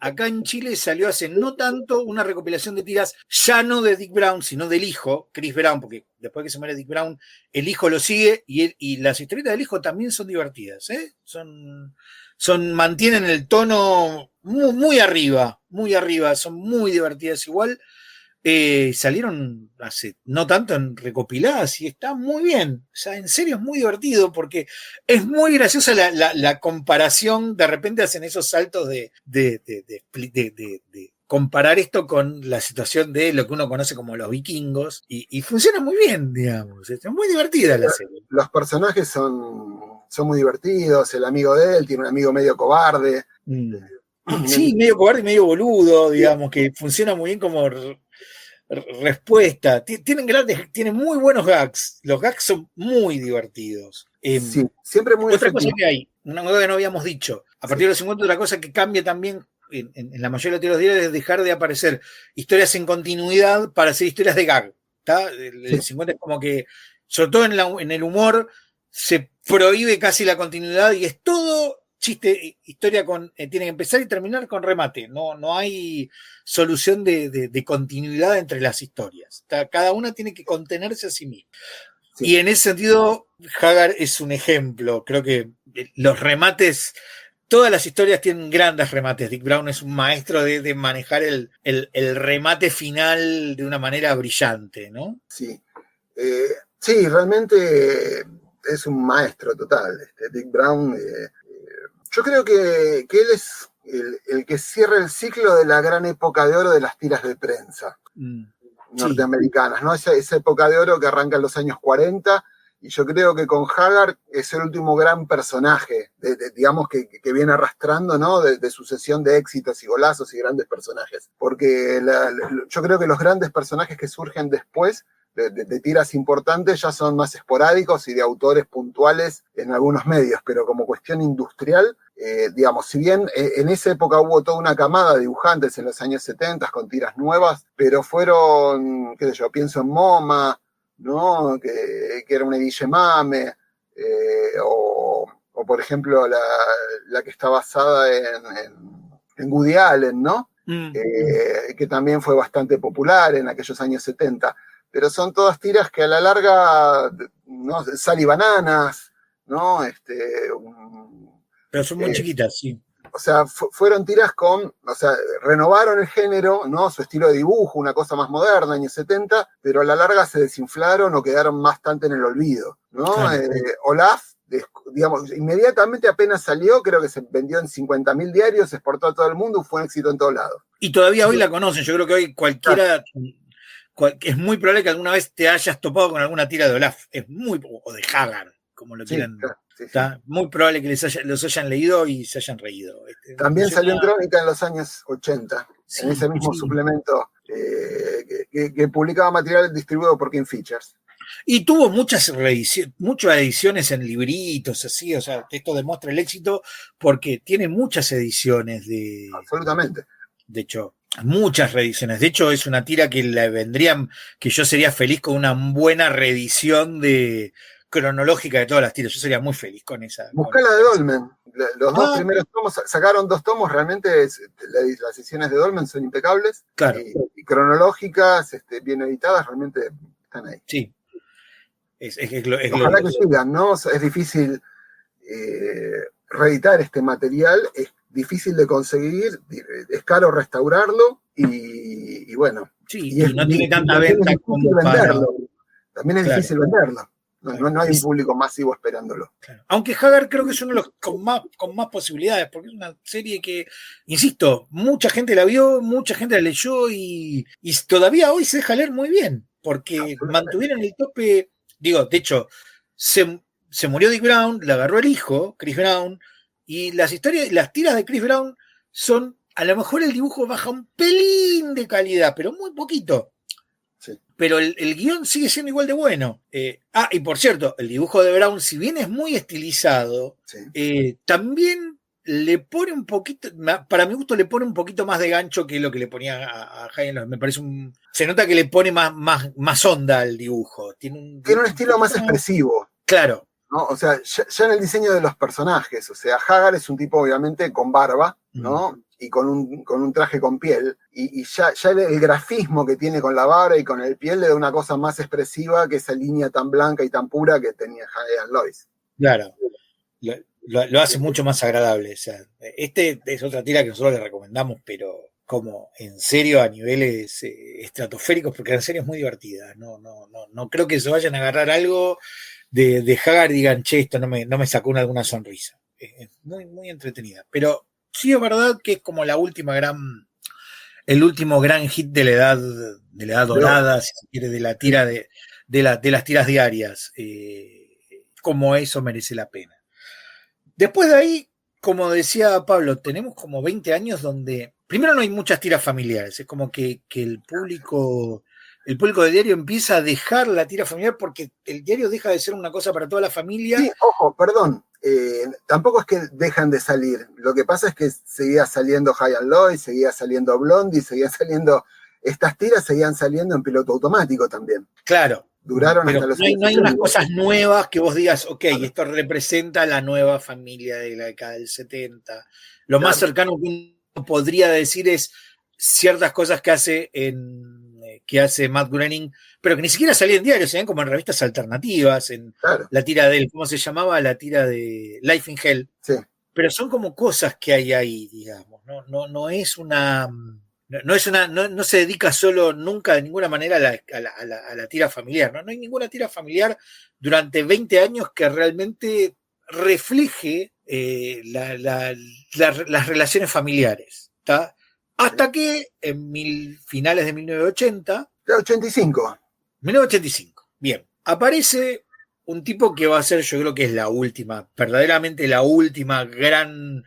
acá en Chile salió hace no tanto una recopilación de tiras, ya no de Dick Brown, sino del hijo, Chris Brown, porque después que se muere Dick Brown, el hijo lo sigue y las historietas del hijo también son divertidas, ¿eh? Mantienen el tono muy arriba, son muy divertidas igual. Salieron hace no tanto en recopiladas y está muy bien, o sea, en serio es muy divertido porque es muy graciosa la comparación, de repente hacen esos saltos de comparar esto con la situación de lo que uno conoce como los vikingos y funciona muy bien, digamos, es muy divertida la serie. Los personajes son muy divertidos, el amigo de él tiene un amigo medio cobarde. Sí, medio cobarde y medio boludo, digamos, que funciona muy bien como respuesta. Tienen muy buenos gags. Los gags son muy divertidos. Sí, siempre muy otra efectivo. Cosa que hay, una cosa que no habíamos dicho. A partir de los 50, otra cosa que cambia también en la mayoría de los diarios es dejar de aparecer historias en continuidad para hacer historias de gag. El 50 es como que, sobre todo en el humor, se prohíbe casi la continuidad y es todo chiste, historia tiene que empezar y terminar con remate. No hay solución de continuidad entre las historias. Cada una tiene que contenerse a sí misma. Sí. Y en ese sentido, Haggard es un ejemplo. Creo que los remates, todas las historias tienen grandes remates. Dick Brown es un maestro de manejar el remate final de una manera brillante, ¿no? Sí. Sí, realmente es un maestro total. Dick Brown... Yo creo que él es el que cierra el ciclo de la gran época de oro de las tiras de prensa norteamericanas, ¿no? Esa época de oro que arranca en los años 40, y yo creo que con Haggard es el último gran personaje, digamos, que viene arrastrando, ¿no? De sucesión de éxitos y golazos y grandes personajes. Porque yo creo que los grandes personajes que surgen después de tiras importantes ya son más esporádicos y de autores puntuales en algunos medios, pero como cuestión industrial, digamos, si bien en esa época hubo toda una camada de dibujantes en los años 70 con tiras nuevas, pero fueron, qué sé yo, pienso en MoMA, ¿no? Que era una Guille Mame, o por ejemplo la que está basada en Woody Allen, ¿no? Que también fue bastante popular en aquellos años 70. Pero son todas tiras que a la larga, ¿no? Sal y Bananas, ¿no? Pero son muy chiquitas, sí. O sea, fueron tiras renovaron el género, ¿no? Su estilo de dibujo, una cosa más moderna, años 70, pero a la larga se desinflaron o quedaron bastante en el olvido, ¿no? Claro. Olaf, digamos, inmediatamente apenas salió, creo que se vendió en 50.000 diarios, se exportó a todo el mundo, fue un éxito en todos lados. Y todavía hoy la conocen, yo creo que hoy cualquiera... Es muy probable que alguna vez te hayas topado con alguna tira de Olaf, o de Haggard, como lo quieran. Sí. Está muy probable que los hayan leído y se hayan reído. También salió en Crónica en los años 80, en ese mismo suplemento que publicaba material distribuido por King Features. Y tuvo muchas ediciones en libritos, así, o sea, esto demuestra el éxito porque tiene muchas ediciones de... Absolutamente. De hecho, muchas reediciones. De hecho, es una tira que que yo sería feliz con una buena reedición cronológica de todas las tiras. Yo sería muy feliz con esa. Buscá la de Dolmen. Los dos primeros tomos, sacaron 2 tomos, realmente las ediciones de Dolmen son impecables. Claro. Y cronológicas, bien editadas, realmente están ahí. Sí. Ojalá que sigan, ¿no? Es difícil reeditar este material es difícil de conseguir, es caro restaurarlo y bueno. Sí, y no tiene tanta venta como venderlo. También es claro. difícil venderlo. No hay un público masivo esperándolo. Claro. Aunque Hagar creo que es uno de los con más posibilidades, porque es una serie que, insisto, mucha gente la vio, mucha gente la leyó y todavía hoy se deja leer muy bien, porque mantuvieron el tope. Digo, de hecho, se murió Dick Brown, la agarró el hijo, Chris Brown, y las tiras de Chris Brown son, a lo mejor el dibujo baja un pelín de calidad, pero muy poquito. Sí. Pero el guión sigue siendo igual de bueno. Y por cierto, el dibujo de Brown, si bien es muy estilizado, sí, también le pone un poquito, para mi gusto, le pone un poquito más de gancho que lo que le ponía a Jaime. Me parece se nota que le pone más onda al dibujo. Tiene un estilo más expresivo. Claro. ¿No? O sea, ya en el diseño de los personajes, o sea, Hagar es un tipo obviamente con barba, ¿no? Y con un traje con piel, y ya el grafismo que tiene con la barba y con el piel le da una cosa más expresiva que esa línea tan blanca y tan pura que tenía Ian Lois. Claro, lo hace mucho más agradable. O sea, este es otra tira que nosotros le recomendamos, pero como en serio a niveles estratosféricos, porque la serie es muy divertida. No creo que se vayan a agarrar algo de Hagar y digan, che, esto no me sacó alguna sonrisa. Es muy, muy entretenida. Pero sí es verdad que es como el último gran hit de la edad dorada, si se quiere, de la tira de las tiras diarias. Como eso merece la pena. Después de ahí, como decía Pablo, tenemos como 20 años donde primero no hay muchas tiras familiares. Es como que el público del diario empieza a dejar la tira familiar porque el diario deja de ser una cosa para toda la familia. Sí, ojo, perdón. Tampoco es que dejan de salir. Lo que pasa es que seguía saliendo Ian Lois, seguía saliendo Blondie, estas tiras seguían saliendo en piloto automático también. Claro. Duraron pero hasta los no hay unas cosas nuevas que vos digas, ok, esto representa la nueva familia de la década del 70. Lo más cercano que uno podría decir es ciertas cosas que hace Matt Groening, pero que ni siquiera salían en diarios, se ven como en revistas alternativas, en la tira de él, ¿cómo se llamaba? La tira de Life in Hell. Sí. Pero son como cosas que hay ahí, digamos. No se dedica solo nunca de ninguna manera a la tira familiar. No hay ninguna tira familiar durante 20 años que realmente refleje las relaciones familiares. ¿Tá? Hasta que en finales de 1980... 1985. Bien. Aparece un tipo que va a ser, yo creo que es verdaderamente la última gran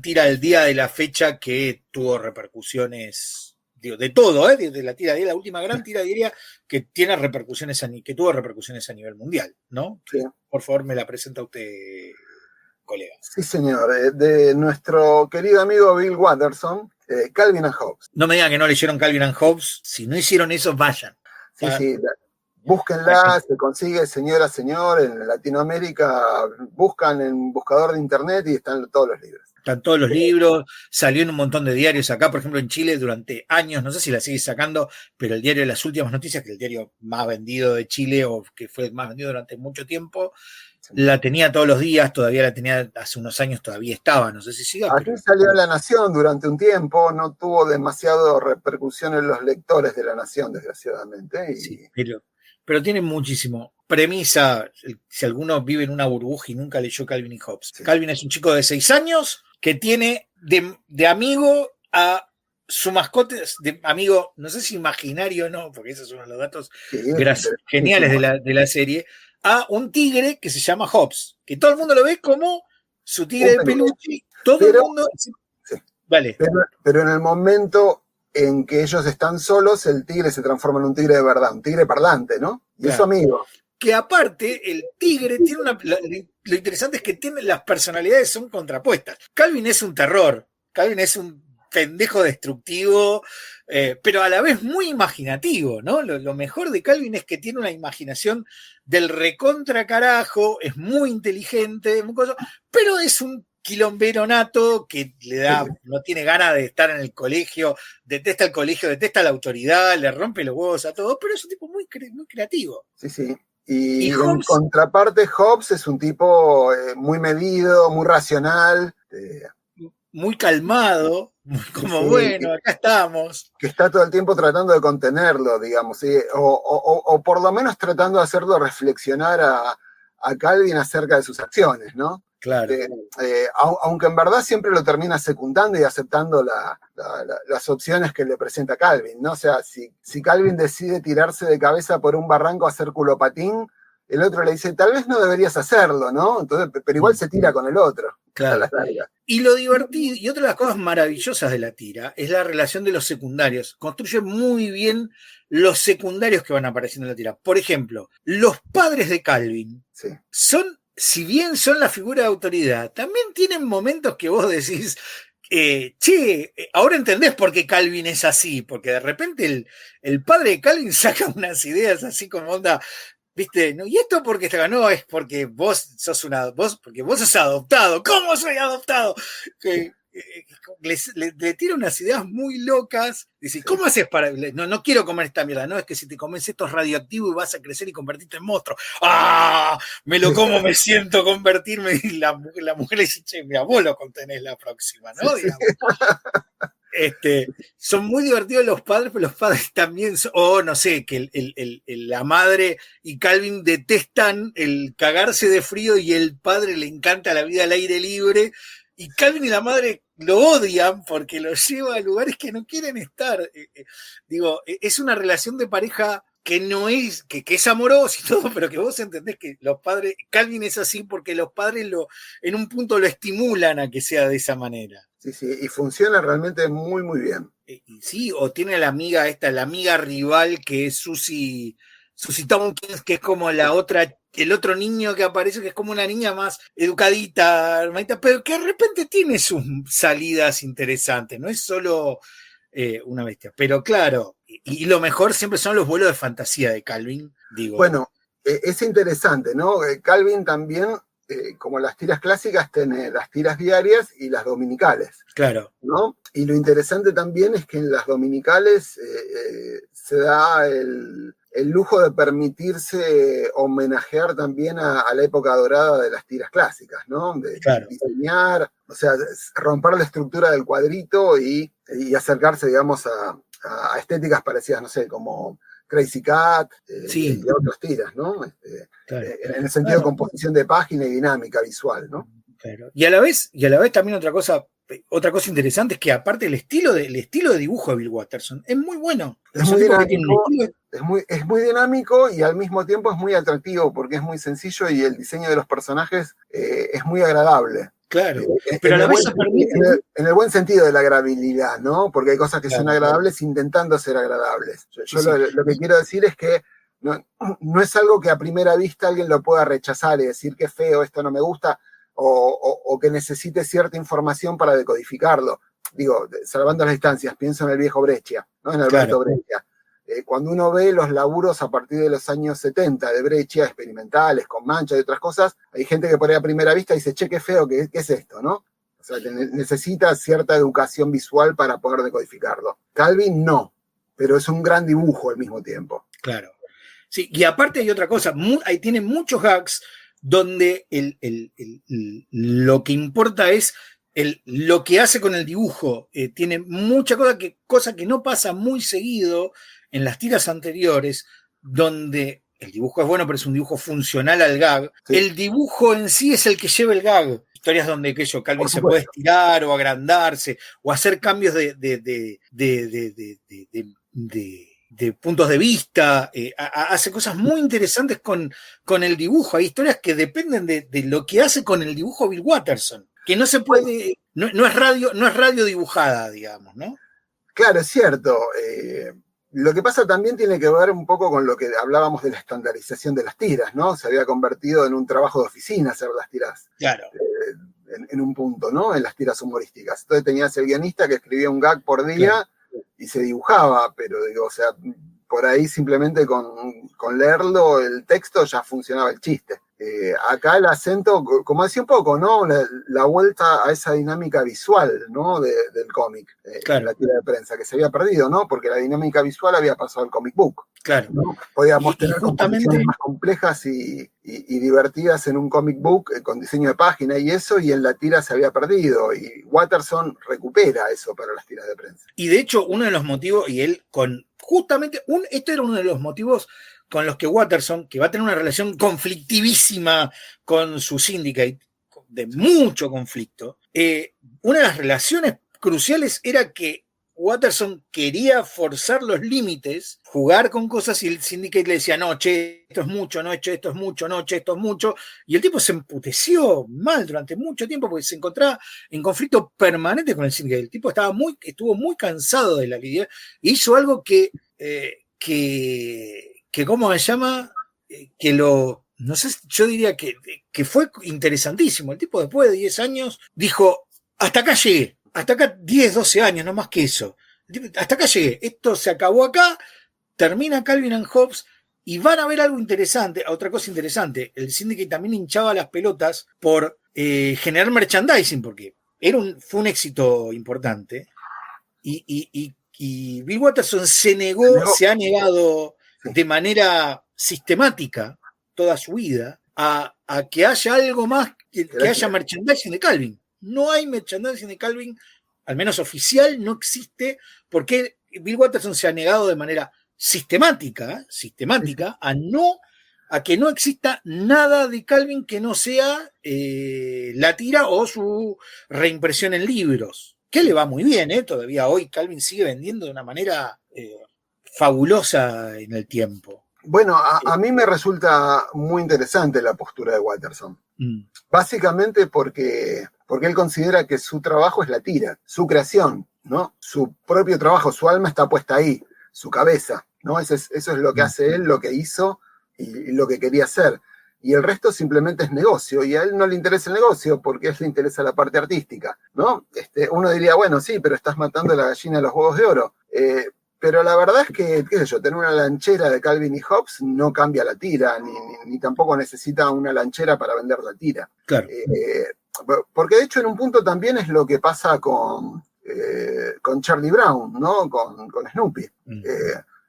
tira del día de la fecha que tuvo repercusiones, de todo, de la tira de la última gran tira diaria que tuvo repercusiones a nivel mundial, ¿no? Sí. Por favor, me la presenta usted, colega. Sí, señor, de nuestro querido amigo Bill Watterson, Calvin and Hobbes. No me digan que no leyeron Calvin and Hobbes, si no hicieron eso, vayan. Sí. Búsquenla, se consigue señor, en Latinoamérica, buscan en buscador de internet y están todos los libros. Están todos los libros, salió en un montón de diarios acá, por ejemplo en Chile durante años, no sé si la sigue sacando, pero el diario de las últimas noticias, que es el diario más vendido de Chile o que fue más vendido durante mucho tiempo, la tenía todos los días, todavía la tenía hace unos años, todavía estaba, no sé si sigue. Aquí salió La Nación durante un tiempo, no tuvo demasiado repercusión en los lectores de La Nación, desgraciadamente. Sí, pero tiene muchísimo. Premisa, si alguno vive en una burbuja y nunca leyó Calvin y Hobbes. Sí. Calvin es un chico de 6 años que tiene de amigo a su mascota, de amigo, no sé si imaginario o no, porque esos son los datos geniales de la serie, a un tigre que se llama Hobbes, que todo el mundo lo ve como su tigre de peluche. El mundo... Sí. Vale. Pero en el momento en que ellos están solos, el tigre se transforma en un tigre de verdad, un tigre parlante, ¿no? Y es su amigo. Que aparte, el tigre tiene lo interesante es que las personalidades son contrapuestas. Calvin es un terror, Calvin es un pendejo destructivo, pero a la vez muy imaginativo, ¿no? Lo mejor de Calvin es que tiene una imaginación del recontra carajo, es muy inteligente, pero es un quilombero nato que no tiene ganas de estar en el colegio, detesta el colegio, detesta la autoridad, le rompe los huevos a todos, pero es un tipo muy creativo. Sí. Y en contraparte, Hobbes es un tipo muy medido, muy racional. Muy calmado, como sí, bueno, acá estamos. Que está todo el tiempo tratando de contenerlo, digamos, ¿sí? O por lo menos tratando de hacerlo reflexionar a Calvin acerca de sus acciones, ¿no? Claro. Aunque en verdad siempre lo termina secundando y aceptando las opciones que le presenta Calvin, ¿no? O sea, si Calvin decide tirarse de cabeza por un barranco a hacer culopatín, el otro le dice, tal vez no deberías hacerlo, ¿no? Entonces, pero igual se tira con el otro. Claro. Y lo divertido, y otra de las cosas maravillosas de la tira, es la relación de los secundarios. Construye muy bien los secundarios que van apareciendo en la tira. Por ejemplo, los padres de Calvin son, si bien son la figura de autoridad, también tienen momentos que vos decís, ahora entendés por qué Calvin es así, porque de repente el padre de Calvin saca unas ideas así como onda, ¿viste? ¿No? Y esto porque te ganó es porque vos sos adoptado. ¿Cómo soy adoptado? Le tira unas ideas muy locas. Dice, ¿cómo haces para...? No quiero comer esta mierda. No, es que si te comes esto es radioactivo y vas a crecer y convertirte en monstruo. ¡Ah! Me lo como, me siento convertirme. Y la mujer le dice, che, mi abuelo contenés la próxima, ¿no? Digamos. Son muy divertidos los padres, pero los padres también no sé, que la madre y Calvin detestan el cagarse de frío y el padre le encanta la vida al aire libre y Calvin y la madre lo odian porque lo lleva a lugares que no quieren estar. Es una relación de pareja que no es, que es amoroso y todo, pero que vos entendés que los padres, Calvin es así porque los padres en un punto lo estimulan a que sea de esa manera. Sí, y funciona realmente muy, muy bien. Sí, o tiene la amiga rival que es Susie Tompkins, que es como el otro niño que aparece, que es como una niña más educadita, hermanita, pero que de repente tiene sus salidas interesantes, no es solo una bestia. Pero claro, y lo mejor siempre son los vuelos de fantasía de Calvin, digo. Bueno, es interesante, ¿no? Calvin también... como las tiras clásicas, tiene las tiras diarias y las dominicales. Claro. ¿No? Y lo interesante también es que en las dominicales se da el lujo de permitirse homenajear también a la época dorada de las tiras clásicas, ¿no? De diseñar, o sea, romper la estructura del cuadrito y acercarse, digamos, a estéticas parecidas, no sé, como Crazy Cat y otros tiras, ¿no? En el sentido de composición de página y dinámica visual, ¿no? Claro. Y a la vez también otra cosa interesante es que aparte el estilo de dibujo de Bill Watterson es muy bueno. Es muy dinámico, es muy dinámico y al mismo tiempo es muy atractivo porque es muy sencillo y el diseño de los personajes es muy agradable. Claro, pero a la vez en el buen sentido de la agradabilidad, ¿no? Porque hay cosas que son agradables intentando ser agradables. Yo lo que quiero decir es que no es algo que a primera vista alguien lo pueda rechazar y decir que feo, esto no me gusta, o que necesite cierta información para decodificarlo. Digo, salvando las distancias, pienso en el viejo Breccia, ¿no? En Alberto Breccia. Cuando uno ve los laburos a partir de los años 70 de Breccia, experimentales, con manchas y otras cosas, hay gente que por ahí a primera vista dice, che, qué feo, ¿qué es esto, no? O sea, necesita cierta educación visual para poder decodificarlo. Calvin no, pero es un gran dibujo al mismo tiempo. Claro. Sí, y aparte hay otra cosa, ahí tiene muchos gags donde lo que importa es lo que hace con el dibujo. Tiene mucha cosa que no pasa muy seguido en las tiras anteriores, donde el dibujo es bueno, pero es un dibujo funcional al gag. Sí. El dibujo en sí es el que lleva el gag. Historias donde Calvin se puede estirar o agrandarse o hacer cambios de puntos de vista, hace cosas muy interesantes con el dibujo. Hay historias que dependen de lo que hace con el dibujo Bill Watterson, que no se puede, no es radio dibujada, digamos, ¿no? Claro, es cierto. Lo que pasa también tiene que ver un poco con lo que hablábamos de la estandarización de las tiras, ¿no? Se había convertido en un trabajo de oficina hacer las tiras. Claro. En un punto, ¿no? En las tiras humorísticas. Entonces tenías el guionista que escribía un gag por día. Claro. Y se dibujaba, pero digo, o sea, por ahí simplemente con leerlo, el texto ya funcionaba el chiste. acá el acento, como decía un poco, ¿no? La vuelta a esa dinámica visual, ¿no? Del cómic, claro. la tira de prensa, que se había perdido, ¿no? Porque la dinámica visual había pasado al comic book. Claro. ¿No? Podíamos tener justamente composiciones más complejas y divertidas en un comic book con diseño de página y eso, y en la tira se había perdido. Y Watterson recupera eso para las tiras de prensa. Y de hecho, uno de los motivos, y él este era uno de los motivos con los que Watterson, que va a tener una relación conflictivísima con su Syndicate, de mucho conflicto, una de las relaciones cruciales era que Watterson quería forzar los límites, jugar con cosas, y el Syndicate le decía, no, che, esto es mucho, no, che, esto es mucho, no, che, esto es mucho. Y el tipo se emputeció mal durante mucho tiempo porque se encontraba en conflicto permanente con el Syndicate. El tipo estuvo muy cansado de la lidia e hizo algo que ¿cómo se llama? No sé, yo diría que fue interesantísimo. El tipo después de 10 años dijo, hasta acá llegué, hasta acá 10, 12 años, no más que eso. Hasta acá llegué, esto se acabó acá, termina Calvin and Hobbes y van a ver algo interesante, otra cosa interesante. El Syndicate también hinchaba las pelotas por generar merchandising, porque fue un éxito importante. Y Bill Watterson se ha negado de manera sistemática toda su vida a que haya algo más, que haya merchandising de Calvin. No hay merchandising de Calvin, al menos oficial, no existe, porque Bill Watterson se ha negado de manera sistemática a que no exista nada de Calvin que no sea la tira o su reimpresión en libros. Que le va muy bien, todavía hoy Calvin sigue vendiendo de una manera fabulosa en el tiempo. Bueno, a mí me resulta muy interesante la postura de Watterson. Básicamente porque él considera que su trabajo es la tira, su creación, ¿no? Su propio trabajo, su alma está puesta ahí, su cabeza, ¿no? Eso es lo que hace él, lo que hizo y lo que quería hacer. Y el resto simplemente es negocio, y a él no le interesa el negocio porque a él le interesa la parte artística, ¿no? Uno diría, bueno, sí, pero estás matando a la gallina de los huevos de oro. Pero la verdad es que, qué sé yo, tener una lanchera de Calvin y Hobbes no cambia la tira, ni tampoco necesita una lanchera para vender la tira. Claro. Porque de hecho en un punto también es lo que pasa con Charlie Brown, ¿no? Con Snoopy.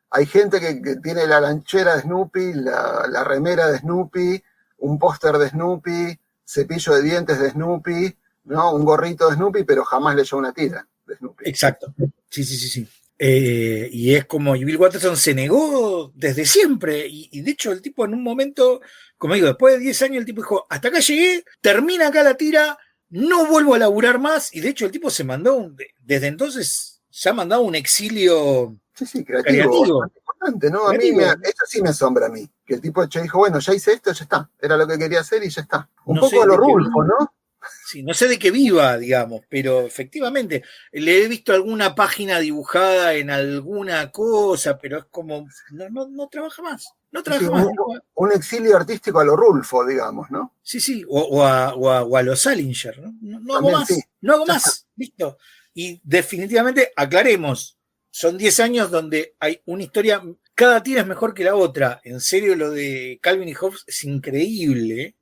Hay gente que tiene la lanchera de Snoopy, la remera de Snoopy, un póster de Snoopy, cepillo de dientes de Snoopy, ¿no? Un gorrito de Snoopy, pero jamás leyó una tira de Snoopy. Exacto. Sí. Y es como, y Bill Watterson se negó desde siempre, y de hecho el tipo en un momento, como digo, después de 10 años el tipo dijo, hasta acá llegué, termina acá la tira, no vuelvo a laburar más, y de hecho el tipo se mandó, desde entonces se ha mandado un exilio creativo. Importante, ¿no? Creativo. Eso sí me asombra a mí, que el tipo dijo, bueno, ya hice esto, ya está, era lo que quería hacer y ya está. Un poco a lo Rulfo, ¿no? Sí, no sé de qué viva, digamos, pero efectivamente le he visto alguna página dibujada en alguna cosa, pero es como, no trabaja más. No trabaja más. Un exilio artístico a lo Rulfo, digamos, ¿no? Sí, o a los Salinger, ¿no? No hago más, sí. No hago más, listo. Y definitivamente, aclaremos, son 10 años donde hay una historia, cada tira es mejor que la otra. En serio, lo de Calvin y Hobbes es increíble.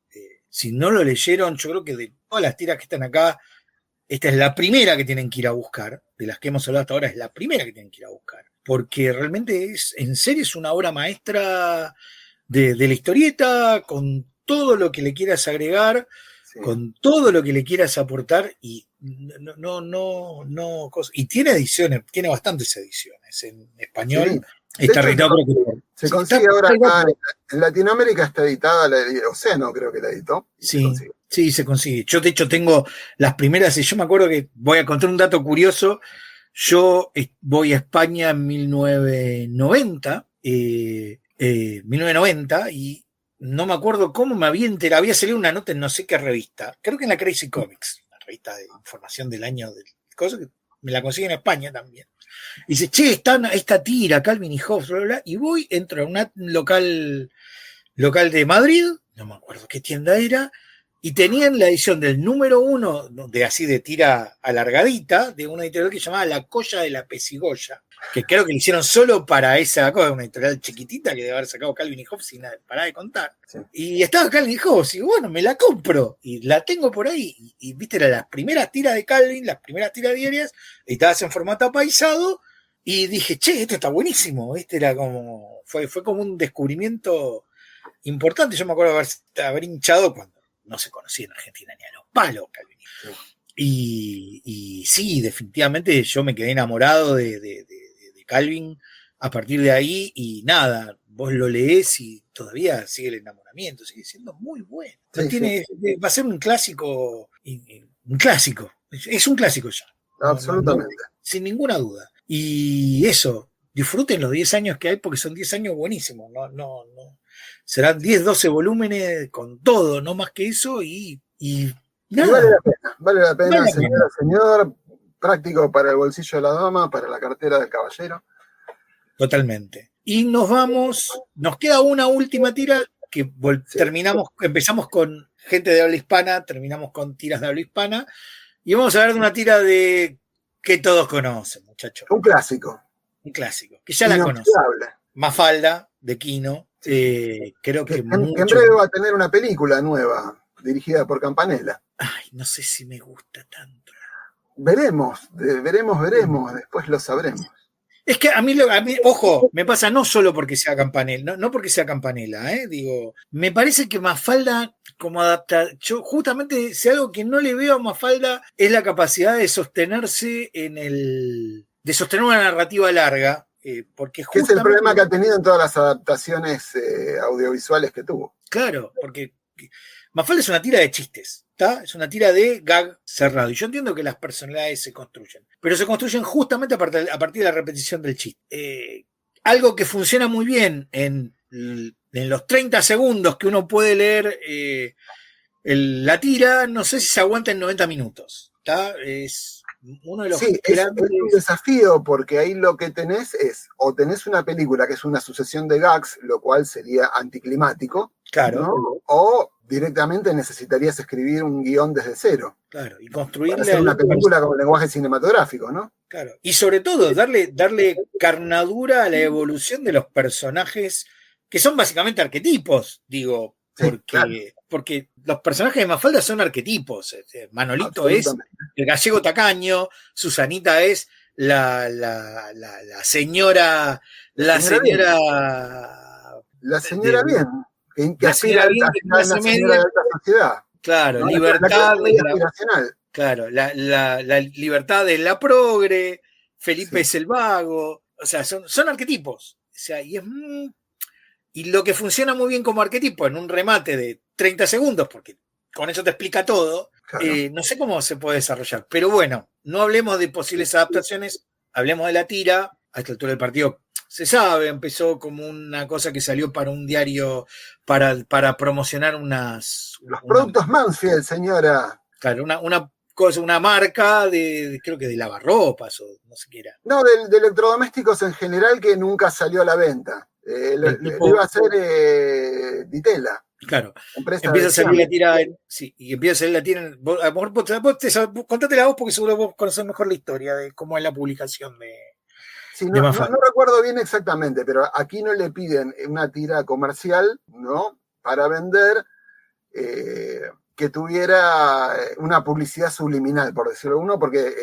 Si no lo leyeron, yo creo que de todas las tiras que están acá, esta es la primera que tienen que ir a buscar. De las que hemos hablado hasta ahora, es la primera que tienen que ir a buscar. Porque realmente en serio es una obra maestra de la historieta, con todo lo que le quieras agregar, sí, con todo lo que le quieras aportar, y y tiene ediciones, tiene bastantes ediciones en español. Sí. Está editado, creo que se consigue ahora acá en Latinoamérica, está editada, Océano creo que la editó. Sí, se consigue. Yo de hecho tengo las primeras, y yo me acuerdo que voy a contar un dato curioso. Yo voy a España en 1990, y no me acuerdo cómo me había enterado, había salido una nota en no sé qué revista, creo que en la Crazy Comics, la revista de información del año del cosa, que me la consigue en España también. Y dice, che, está esta tira, Calvin y Hobbes, bla, bla, bla, y entro a un local de Madrid, no me acuerdo qué tienda era, y tenían la edición del número 1, de tira alargadita, de una editorial que se llamaba La Colla de la Pesigoya, que creo que le hicieron solo para esa cosa, una editorial chiquitita que debe haber sacado Calvin y Hobbes sin parar de contar. Sí. Y estaba Calvin y Hobbes, y bueno, me la compro, y la tengo por ahí, y viste, eran las primeras tiras de Calvin, las primeras tiras diarias, editadas en formato apaisado, y dije, che, esto está buenísimo, era como, fue como un descubrimiento importante. Yo me acuerdo de haber hinchado cuando no se conocía en Argentina ni a los palos Calvin. Sí. Y sí, definitivamente yo me quedé enamorado de Calvin a partir de ahí, y nada, vos lo leés y todavía sigue el enamoramiento, sigue siendo muy bueno. Sí. Va a ser un clásico, es un clásico ya. Absolutamente. Sin ninguna duda. Y eso, disfruten los 10 años que hay, porque son 10 años buenísimos, no. Serán 10, 12 volúmenes con todo, no más que eso, y nada. Vale la pena, señora, señor, práctico para el bolsillo de la dama, para la cartera del caballero. Totalmente. Y nos queda una última tira, que empezamos con gente de habla hispana, terminamos con tiras de habla hispana, y vamos a hablar de una tira que todos conocen, muchachos. Un clásico, que ya la conocen. Mafalda, de Quino. Creo que en breve va a tener una película nueva dirigida por Campanella. Ay, no sé si me gusta tanto. Veremos, después lo sabremos. Es que a mí, ojo, me pasa no solo porque sea Campanella, no porque sea Campanella, digo, me parece que Mafalda como yo justamente, si algo que no le veo a Mafalda es la capacidad de sostenerse de sostener una narrativa larga. Porque que es el problema que ha tenido en todas las adaptaciones audiovisuales que tuvo. Claro, porque Mafalda es una tira de chistes, ¿está? Es una tira de gag cerrado. Y yo entiendo que las personalidades se construyen, pero se construyen justamente a partir de la repetición del chiste. Algo que funciona muy bien en los 30 segundos que uno puede leer la tira, no sé si se aguanta en 90 minutos, ¿está? Es uno de los grandes... es un desafío, porque ahí lo que tenés o tenés una película que es una sucesión de gags, lo cual sería anticlimático, claro, ¿no? O directamente necesitarías escribir un guión desde cero. Claro, y construirle hacer una película con lenguaje cinematográfico, ¿no? Claro, y sobre todo darle carnadura a la evolución de los personajes, que son básicamente arquetipos, digo, porque los personajes de Mafalda son arquetipos. Manolito es el gallego tacaño, Susanita es la señora bien, que aspira a la señora de alta sociedad. Claro, ¿no? Libertad claro, la libertad de la progre, Felipe es el vago, o sea, son arquetipos. O sea, y lo que funciona muy bien como arquetipo en un remate de 30 segundos, porque con eso te explica todo, claro. No sé cómo se puede desarrollar. Pero bueno, no hablemos de posibles adaptaciones, hablemos de la tira. A esta altura del partido se sabe, empezó como una cosa que salió para un diario para promocionar los productos Mansfield, señora. Claro, una marca creo que de lavarropas o no sé qué era. No, de electrodomésticos en general, que nunca salió a la venta. Iba a ser Ditela. Claro, empieza a salir la tira, y empieza a salir la tira. A lo mejor contátela vos, porque seguro vos conocés mejor la historia de cómo es la publicación de. Sí, no recuerdo bien exactamente, pero aquí no le piden una tira comercial, ¿no? Para vender, que tuviera una publicidad subliminal, por decirlo uno, porque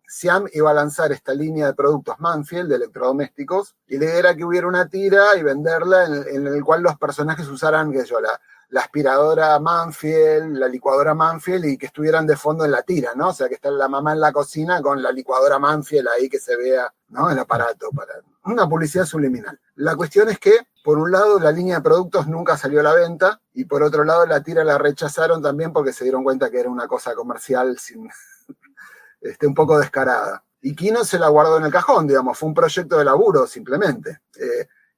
Siam iba a lanzar esta línea de productos Mansfield, de electrodomésticos, y la idea era que hubiera una tira y venderla en el cual los personajes usaran, qué sé yo, la aspiradora Mansfield, la licuadora Mansfield, y que estuvieran de fondo en la tira, ¿no? O sea, que está la mamá en la cocina con la licuadora Mansfield ahí, que se vea, ¿no? El aparato, para una publicidad subliminal. La cuestión es que, por un lado, la línea de productos nunca salió a la venta, y por otro lado, la tira la rechazaron también porque se dieron cuenta que era una cosa comercial un poco descarada. Y Quino se la guardó en el cajón, digamos, fue un proyecto de laburo simplemente.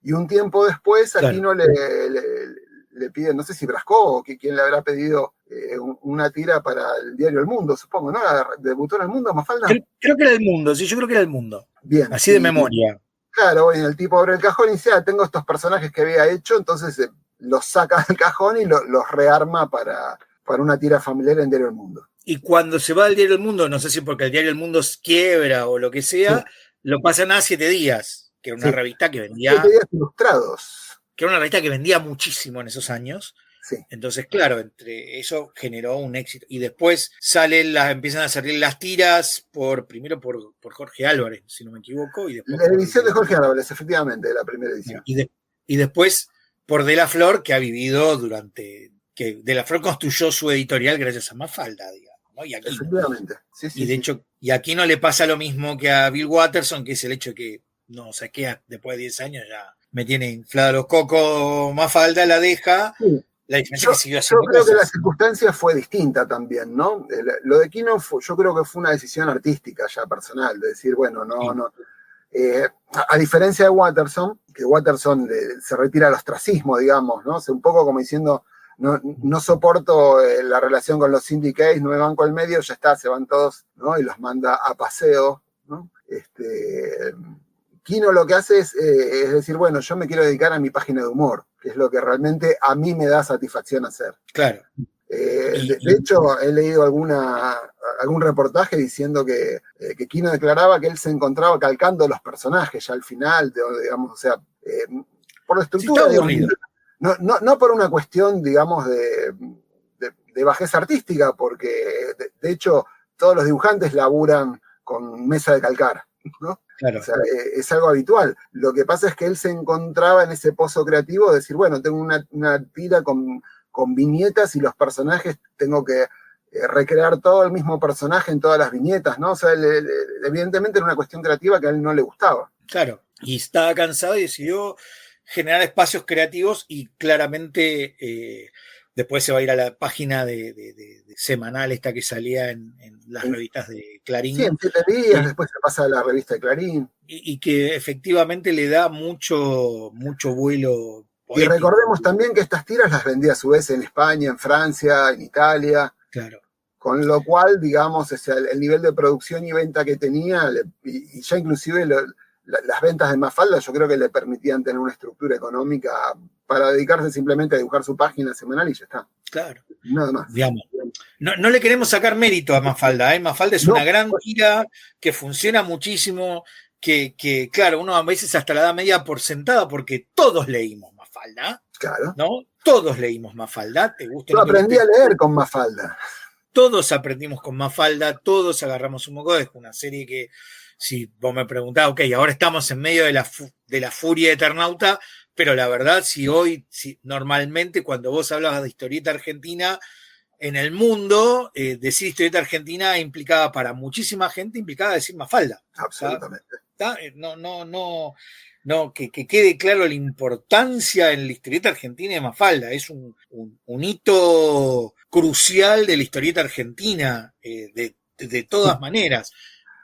Y un tiempo después, a Quino le piden, no sé si Brasco o quién le habrá pedido una tira para el diario El Mundo, supongo, ¿no? ¿Debutó en El Mundo, Mafalda? Creo que era El Mundo, sí, yo creo que era El Mundo. Bien. Así de memoria. Claro, y el tipo abre el cajón y dice, tengo estos personajes que había hecho, entonces los saca del cajón y los rearma para para una tira familiar en Diario El Mundo. Y cuando se va al Diario El Mundo, no sé si porque el Diario El Mundo quiebra o lo que sea, lo pasan a 7 días, que era una revista que vendía... 7 días ilustrados. Que era una revista que vendía muchísimo en esos años. Sí. Entonces, claro, entre eso generó un éxito. Y después empiezan a salir las tiras primero por Jorge Álvarez, si no me equivoco. Y después la edición de Jorge Álvarez, efectivamente, la primera edición. Y después por De la Flor, que ha vivido que De la Flor construyó su editorial gracias a Mafalda, digamos, ¿no? Y aquí, efectivamente. Sí, y de hecho, y aquí no le pasa lo mismo que a Bill Watterson, que es el hecho de que no saquea después de 10 años, ya me tiene inflado los cocos, Mafalda la deja. Sí. La diferencia es que siguió haciendo Yo creo que la circunstancia fue distinta también, ¿no? Lo de Kino yo creo que fue una decisión artística ya personal, de decir, bueno, no. A diferencia de Watterson, que Watterson se retira al ostracismo, digamos, ¿no? O sea, un poco como diciendo, no soporto la relación con los syndicates, no me banco al medio, ya está, se van todos, ¿no? Y los manda a paseo, ¿no? Kino lo que hace es decir, bueno, yo me quiero dedicar a mi página de humor, que es lo que realmente a mí me da satisfacción hacer. Claro. De hecho, he leído algún reportaje diciendo que Kino declaraba que él se encontraba calcando los personajes ya al final, digamos, o sea, por la estructura, digamos, no por una cuestión, digamos, de bajeza artística, porque de hecho todos los dibujantes laburan con mesa de calcar, ¿no? Claro. O sea, es algo habitual. Lo que pasa es que él se encontraba en ese pozo creativo de decir, bueno, tengo una tira con viñetas y los personajes tengo que recrear todo el mismo personaje en todas las viñetas, ¿no? O sea, evidentemente era una cuestión creativa que a él no le gustaba. Claro, y estaba cansado y decidió generar espacios creativos y claramente después se va a ir a la página de semanal esta que salía en las revistas de Clarín. Sí, en 7 días, después se pasa a la revista de Clarín. Y que efectivamente le da mucho vuelo poético. Y recordemos también que estas tiras las vendía a su vez en España, en Francia, en Italia. Claro. Con lo cual, digamos, el nivel de producción y venta que tenía, y ya inclusive las ventas de Mafalda, yo creo que le permitían tener una estructura económica para dedicarse simplemente a dibujar su página semanal y ya está. Claro. Nada más. Digamos, no le queremos sacar mérito a Mafalda, ¿eh? Mafalda es una gran tira que funciona muchísimo, que claro, uno a veces hasta la da media por sentada porque todos leímos Mafalda. Claro. ¿No? Todos leímos Mafalda. ¿Te gusta? Yo aprendí a leer con Mafalda. Todos aprendimos con Mafalda, todos agarramos un moco. Es una serie que, si vos me preguntás, ok, ahora estamos en medio de la furia de Eternauta, pero la verdad, si normalmente cuando vos hablabas de historieta argentina, en el mundo, decir historieta argentina implicaba para muchísima gente, implicaba decir Mafalda. Absolutamente. ¿Está? No, que quede claro la importancia en la historieta argentina de Mafalda. Es un hito crucial de la historieta argentina, de todas maneras.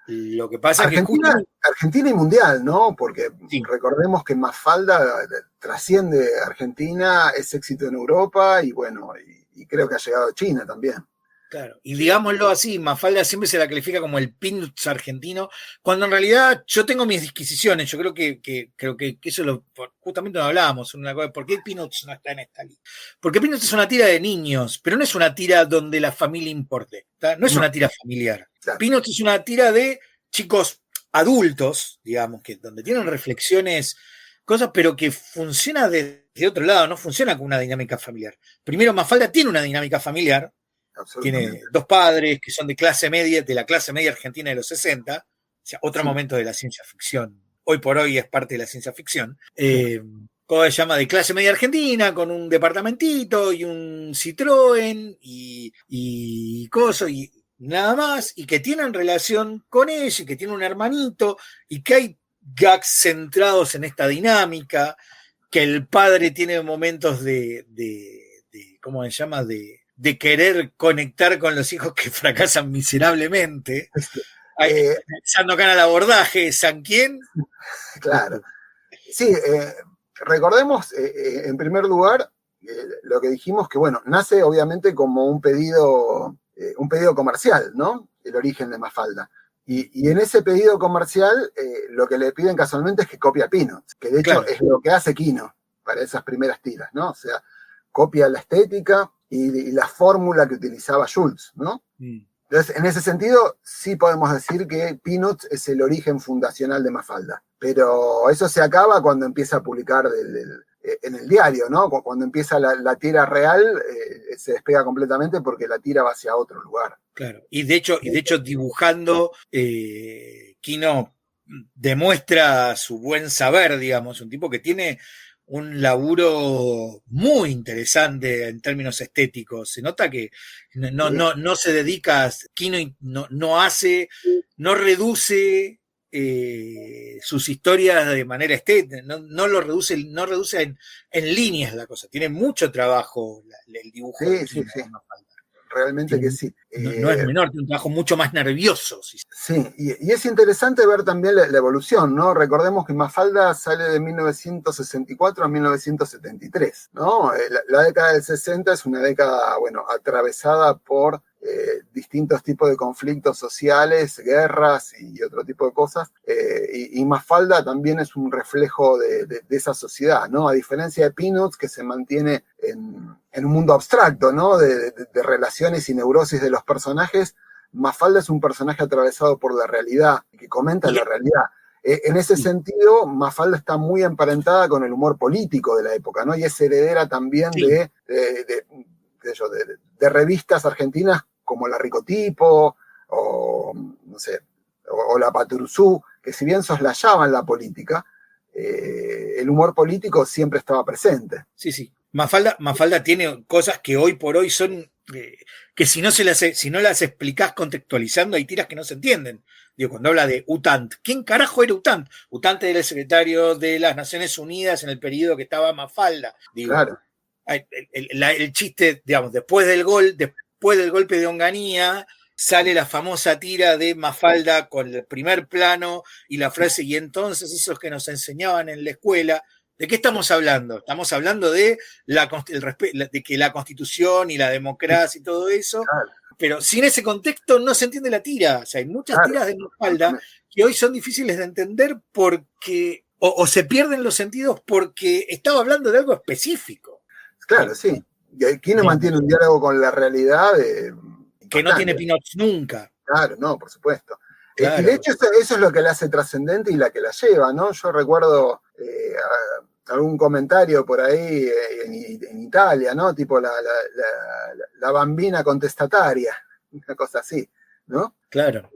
Lo que pasa Argentina, es que Argentina y mundial, ¿no? Porque sí. Recordemos que Mafalda trasciende Argentina, es éxito en Europa y bueno, y creo que ha llegado a China también. Claro, y digámoslo así, Mafalda siempre se la califica como el Peanuts argentino, cuando en realidad yo tengo mis disquisiciones. Yo creo que eso justamente lo hablábamos, ¿por qué Peanuts no está en esta lista? Porque Peanuts es una tira de niños, pero no es una tira donde la familia importe, ¿tá? No es una tira familiar. Claro. Peanuts es una tira de chicos adultos, digamos, donde tienen reflexiones, cosas, pero que funciona desde otro lado, no funciona con una dinámica familiar. Primero, Mafalda tiene una dinámica familiar. Tiene 2 padres que son de la clase media argentina de los 60, o sea, otro momento de la ciencia ficción. Hoy por hoy es parte de la ciencia ficción. ¿Cómo se llama? De clase media argentina, con un departamentito y un Citroën y cosas y nada más, y que tienen relación con ella, y que tiene un hermanito, y que hay gags centrados en esta dinámica, que el padre tiene momentos de ¿cómo se llama? De querer conectar con los hijos que fracasan miserablemente. Sandokan al abordaje, ¿san quién? Claro. Sí, recordemos, en primer lugar, lo que dijimos, que bueno, nace obviamente como un pedido comercial, ¿no? El origen de Mafalda. Y en ese pedido comercial, lo que le piden casualmente es que copie a Peanuts, que de hecho es lo que hace Kino para esas primeras tiras, ¿no? O sea, copia la estética, y la fórmula que utilizaba Schultz, ¿no? Entonces, en ese sentido, sí podemos decir que Peanuts es el origen fundacional de Mafalda. Pero eso se acaba cuando empieza a publicar en el diario, ¿no? Cuando empieza la tira real, se despega completamente porque la tira va hacia otro lugar. Claro, y de hecho dibujando, Quino demuestra su buen saber, digamos, un tipo que tiene un laburo muy interesante en términos estéticos. Se nota que no se dedica, Quino no reduce sus historias de manera estética, no reduce en líneas la cosa. Tiene mucho trabajo el dibujo. Sí. Realmente que sí. No es menor, tiene un trabajo mucho más nervioso. Sí, y es interesante ver también la evolución, ¿no? Recordemos que Mafalda sale de 1964 a 1973, ¿no? La década del 60 es una década, bueno, atravesada por distintos tipos de conflictos sociales, guerras y otro tipo de cosas, y Mafalda también es un reflejo de esa sociedad, ¿no? A diferencia de Peanuts, que se mantiene en un mundo abstracto, ¿no? De relaciones y neurosis de los personajes, Mafalda es un personaje atravesado por la realidad, que comenta la realidad. En ese sentido, Mafalda está muy emparentada con el humor político de la época, ¿no? Y es heredera también de revistas argentinas como La Ricotipo, o no sé, o La Paturuzú, que si bien soslayaban la política, el humor político siempre estaba presente. Sí. Mafalda tiene cosas que hoy por hoy son que si no las explicás contextualizando, hay tiras que no se entienden. Digo, cuando habla de Utant, ¿quién carajo era Utant? Utant era el secretario de las Naciones Unidas en el periodo que estaba Mafalda. Digo, claro. El chiste, digamos, después del golpe de Onganía, sale la famosa tira de Mafalda con el primer plano y la frase, y entonces esos que nos enseñaban en la escuela. ¿De qué estamos hablando? Estamos hablando de que la Constitución y la democracia y todo eso, claro. Pero sin ese contexto no se entiende la tira. O sea, hay muchas tiras de Mafalda que hoy son difíciles de entender porque o se pierden los sentidos porque estaba hablando de algo específico. Claro, sí. Y aquí no mantiene un diálogo con la realidad que no tiene Peanuts nunca. Claro, no, por supuesto. Claro. Y de hecho eso es lo que la hace trascendente y la que la lleva, ¿no? Yo recuerdo algún comentario por ahí en Italia, ¿no? Tipo la bambina contestataria, una cosa así, ¿no? Claro.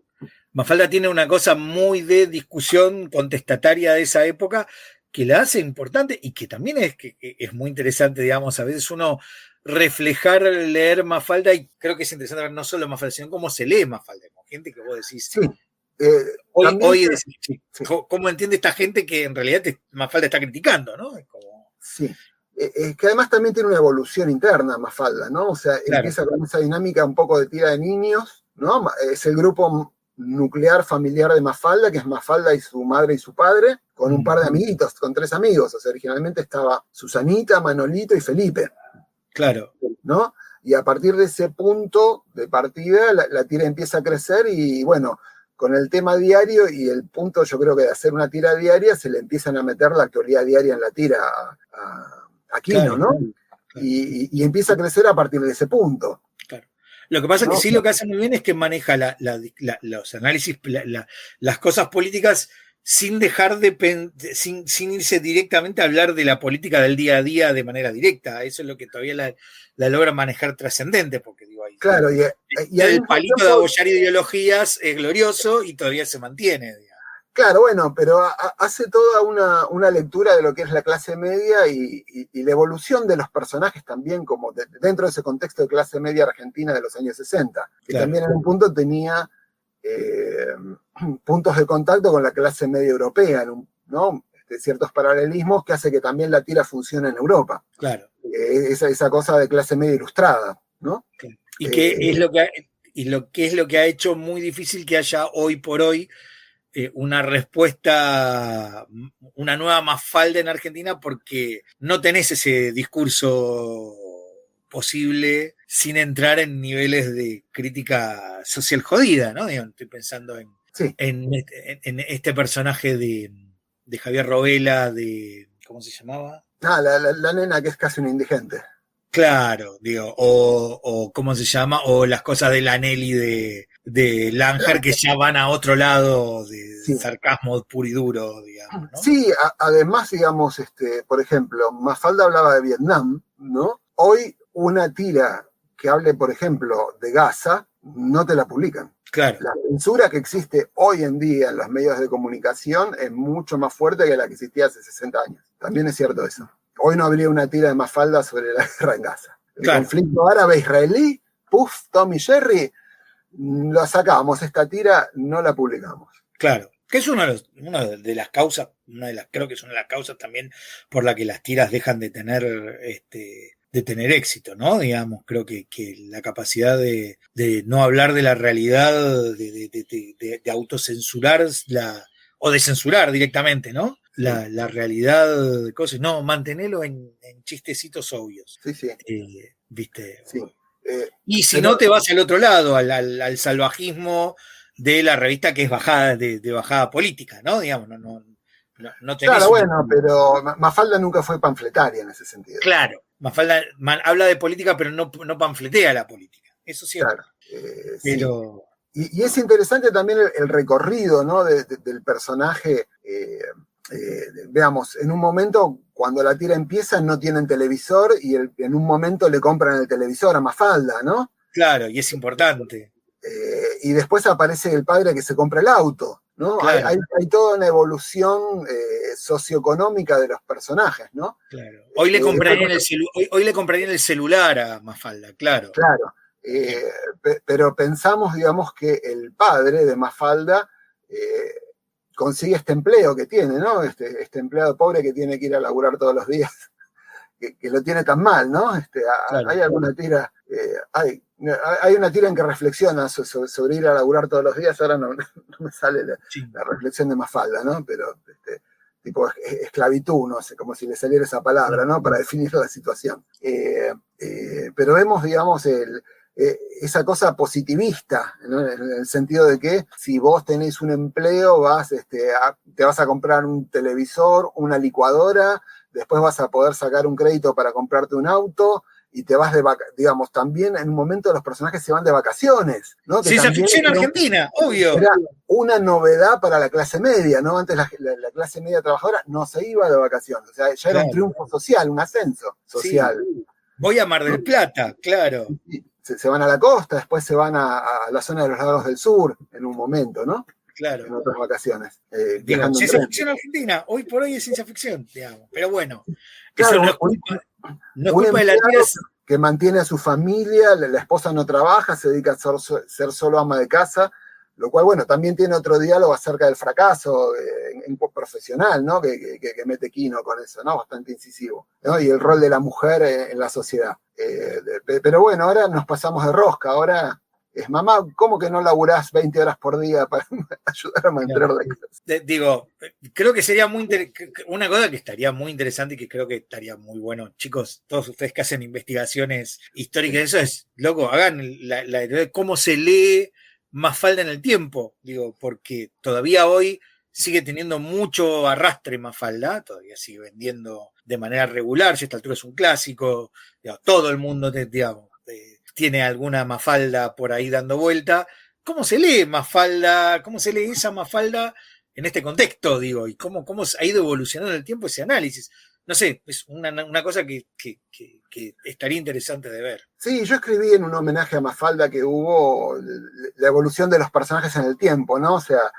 Mafalda tiene una cosa muy de discusión contestataria de esa época que la hace importante y que también es muy interesante, digamos, a veces uno leer Mafalda, y creo que es interesante ver no solo Mafalda, sino cómo se lee Mafalda, como gente que vos decís. Sí. Hoy decís, ¿cómo entiende esta gente que en realidad Mafalda está criticando, ¿no? Es como... Sí. Que además también tiene una evolución interna Mafalda, ¿no? O sea, claro. Empieza con esa dinámica un poco de tira de niños, ¿no? Es el grupo nuclear familiar de Mafalda, que es Mafalda y su madre y su padre, con un par de amiguitos, con 3 amigos. O sea, originalmente estaba Susanita, Manolito y Felipe. Claro. ¿No? Y a partir de ese punto de partida, la tira empieza a crecer y, bueno, con el tema diario y el punto, yo creo que de hacer una tira diaria, se le empiezan a meter la actualidad diaria en la tira a Quino, claro, ¿no? Claro. Y empieza a crecer a partir de ese punto. Claro. Lo que pasa es que sí, lo que hace muy bien es que maneja los análisis, las cosas políticas sin dejar sin irse directamente a hablar de la política del día a día de manera directa. Eso es lo que todavía la logra manejar trascendente, porque digo ahí. Claro, y el palito de abollar ideologías es glorioso y todavía se mantiene. Digamos. Claro, bueno, pero hace toda una lectura de lo que es la clase media y la evolución de los personajes también, como dentro de ese contexto de clase media argentina de los años 60, que claro. También en un punto tenía puntos de contacto con la clase media europea, ¿no? Ciertos paralelismos que hace que también la tira funcione en Europa. Claro. Esa cosa de clase media ilustrada, ¿no? Claro. Y lo que ha hecho muy difícil que haya hoy por hoy una respuesta, una nueva Mafalda en Argentina, porque no tenés ese discurso posible sin entrar en niveles de crítica social jodida, ¿no? Estoy pensando en este personaje de Javier Robela, ¿cómo se llamaba? La nena que es casi un indigente. Claro, digo, o ¿cómo se llama? O las cosas de Lanelli de Langer que ya van a otro lado de Sí. sarcasmo puro y duro, digamos, ¿no? Sí, además, digamos, por ejemplo, Mafalda hablaba de Vietnam, ¿no? Hoy una tira que hable, por ejemplo, de Gaza, no te la publican. Claro. La censura que existe hoy en día en los medios de comunicación es mucho más fuerte que la que existía hace 60 años. También es cierto eso. Hoy no habría una tira de Mafalda sobre la guerra en Gaza. El conflicto árabe-israelí, puff, Tom y Jerry, lo sacamos. Esta tira no la publicamos. Claro. Que es una de las causas, creo que es una de las causas también por la que las tiras dejan de tener éxito, ¿no? Digamos, creo que la capacidad de no hablar de la realidad, de autocensurar o de censurar directamente, ¿no? La realidad de cosas, no, mantenerlo en chistecitos obvios. Sí. ¿Viste? Sí. Y si no, te vas al otro lado, al salvajismo de la revista que es bajada de bajada política, ¿no? Digamos, no tenés. Claro, bueno, pero Mafalda nunca fue panfletaria en ese sentido. Claro, Mafalda habla de política, pero no panfletea la política. Eso sí. Claro. Pero... Sí. Y es interesante también el recorrido, ¿no? del personaje. Veamos, en un momento, cuando la tira empieza, no tienen televisor y en un momento le compran el televisor a Mafalda, ¿no? Claro, y es importante. Y después aparece el padre que se compra el auto, ¿no? Claro. Hay toda una evolución socioeconómica de los personajes, ¿no? Claro. Hoy le comprarían el celular a Mafalda, claro. Claro. Pero pensamos, digamos, que el padre de Mafalda consigue este empleo que tiene, ¿no? Este empleado pobre que tiene que ir a laburar todos los días, que lo tiene tan mal, ¿no? Claro. Hay alguna tira, hay una tira en que reflexiona sobre ir a laburar todos los días, ahora no me sale la reflexión de Mafalda, ¿no? Pero tipo esclavitud, no sé, como si le saliera esa palabra, ¿no? Para definir la situación. Pero vemos, digamos, esa cosa positivista, ¿no? En el sentido de que si vos tenés un empleo, te vas a comprar un televisor, una licuadora, después vas a poder sacar un crédito para comprarte un auto y te vas digamos, también en un momento los personajes se van de vacaciones, ¿no? Ciencia ficción argentina, obvio. Era una novedad para la clase media, ¿no? Antes la clase media trabajadora no se iba de vacaciones, o sea, ya era un triunfo social, un ascenso social. Sí. Voy a Mar del Plata, claro. Se van a la costa, después se van a la zona de los lagos del sur en un momento, ¿no? Claro. En otras vacaciones. Ciencia ficción argentina, hoy por hoy es ciencia ficción, digamos. Pero bueno, claro, eso no es culpa de la tía. Que mantiene a su familia, la esposa no trabaja, se dedica a ser solo ama de casa, lo cual, bueno, también tiene otro diálogo acerca del fracaso en profesional, ¿no? Que mete Quino con eso, ¿no? Bastante incisivo, ¿no? Y el rol de la mujer en la sociedad. Pero bueno, ahora nos pasamos de rosca, ahora es mamá, ¿cómo que no laburás 20 horas por día para ayudar a mantener la casa? Digo, creo que sería una cosa que estaría muy interesante y que creo que estaría muy bueno. Chicos, todos ustedes que hacen investigaciones históricas, eso es, loco, hagan cómo se lee Mafalda en el tiempo, digo, porque todavía hoy sigue teniendo mucho arrastre Mafalda, todavía sigue vendiendo de manera regular, ya a esta altura es un clásico, digamos, todo el mundo, digamos, tiene alguna Mafalda por ahí dando vuelta. ¿Cómo se lee Mafalda? ¿Cómo se lee esa Mafalda en este contexto, digo? ¿Y cómo ha ido evolucionando en el tiempo ese análisis? No sé, es una cosa que estaría interesante de ver. Sí, yo escribí en un homenaje a Mafalda que hubo la evolución de los personajes en el tiempo, ¿no? O sea...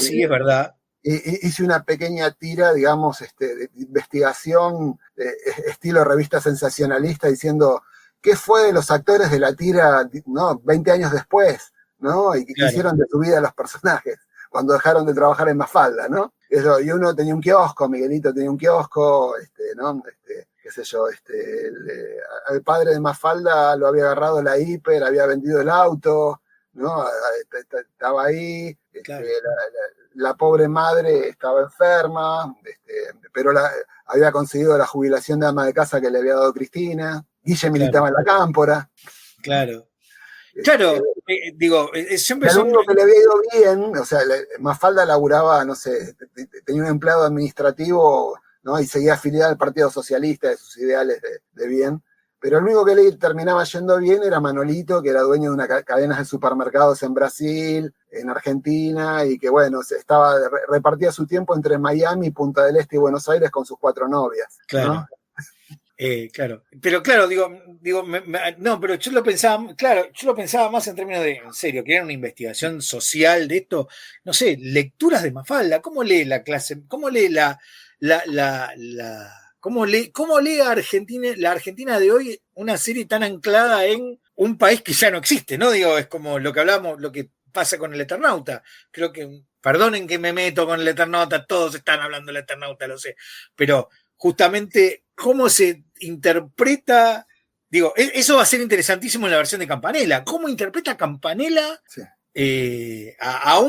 sí, es verdad. Hice una pequeña tira, digamos, de investigación, estilo revista sensacionalista, diciendo qué fue de los actores de la tira, ¿no? 20 años después, ¿no? Y qué hicieron de su vida los personajes cuando dejaron de trabajar en Mafalda, ¿no? Eso, y uno tenía un kiosco, Miguelito tenía un kiosco, ¿no? Qué sé yo, al padre de Mafalda lo había agarrado la hiper, había vendido el auto, ¿no? Estaba ahí, claro. La pobre madre estaba enferma, pero había conseguido la jubilación de ama de casa que le había dado Cristina. Guille militaba en la Cámpora. Claro. Claro, digo, siempre lo único que le había ido bien, o sea, Mafalda laburaba, no sé, tenía un empleado administrativo, ¿no? Y seguía afiliada al Partido Socialista de sus ideales de bien, pero el único que le terminaba yendo bien era Manolito, que era dueño de una cadena de supermercados en Brasil, en Argentina, y que bueno, repartía su tiempo entre Miami, Punta del Este y Buenos Aires con sus 4 novias. Claro. ¿No? Claro, pero claro, no, pero yo lo pensaba más en términos de, en serio, que era una investigación social de esto, no sé, lecturas de Mafalda, ¿cómo lee la clase, cómo lee cómo lee la Argentina de hoy una serie tan anclada en un país que ya no existe, ¿no? Digo, es como lo que hablamos, lo que pasa con el Eternauta, creo que, perdonen que me meto con el Eternauta, todos están hablando del Eternauta, lo sé, pero justamente cómo se interpreta, digo, eso va a ser interesantísimo en la versión de Campanella, cómo interpreta Campanella a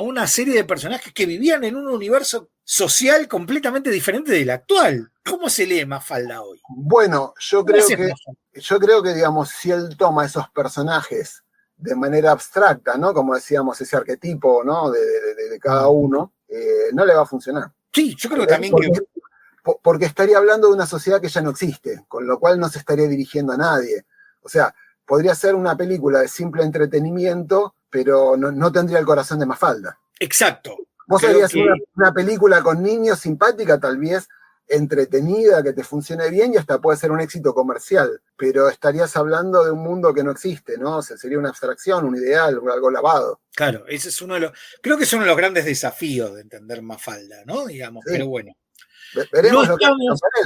una serie de personajes que vivían en un universo social completamente diferente del actual. ¿Cómo se lee Mafalda hoy? Bueno, yo creo que, digamos, si él toma esos personajes de manera abstracta, ¿no? Como decíamos, ese arquetipo, ¿no? de cada uno, no le va a funcionar. Sí, yo creo que también porque estaría hablando de una sociedad que ya no existe, con lo cual no se estaría dirigiendo a nadie. O sea, podría ser una película de simple entretenimiento, pero no tendría el corazón de Mafalda. Exacto. Vos harías una película con niños simpática, tal vez entretenida, que te funcione bien y hasta puede ser un éxito comercial, pero estarías hablando de un mundo que no existe, ¿no? O sea, sería una abstracción, un ideal, algo lavado. Claro, ese es creo que es uno de los grandes desafíos de entender Mafalda, ¿no? Digamos, sí. Pero bueno. Veremos lo que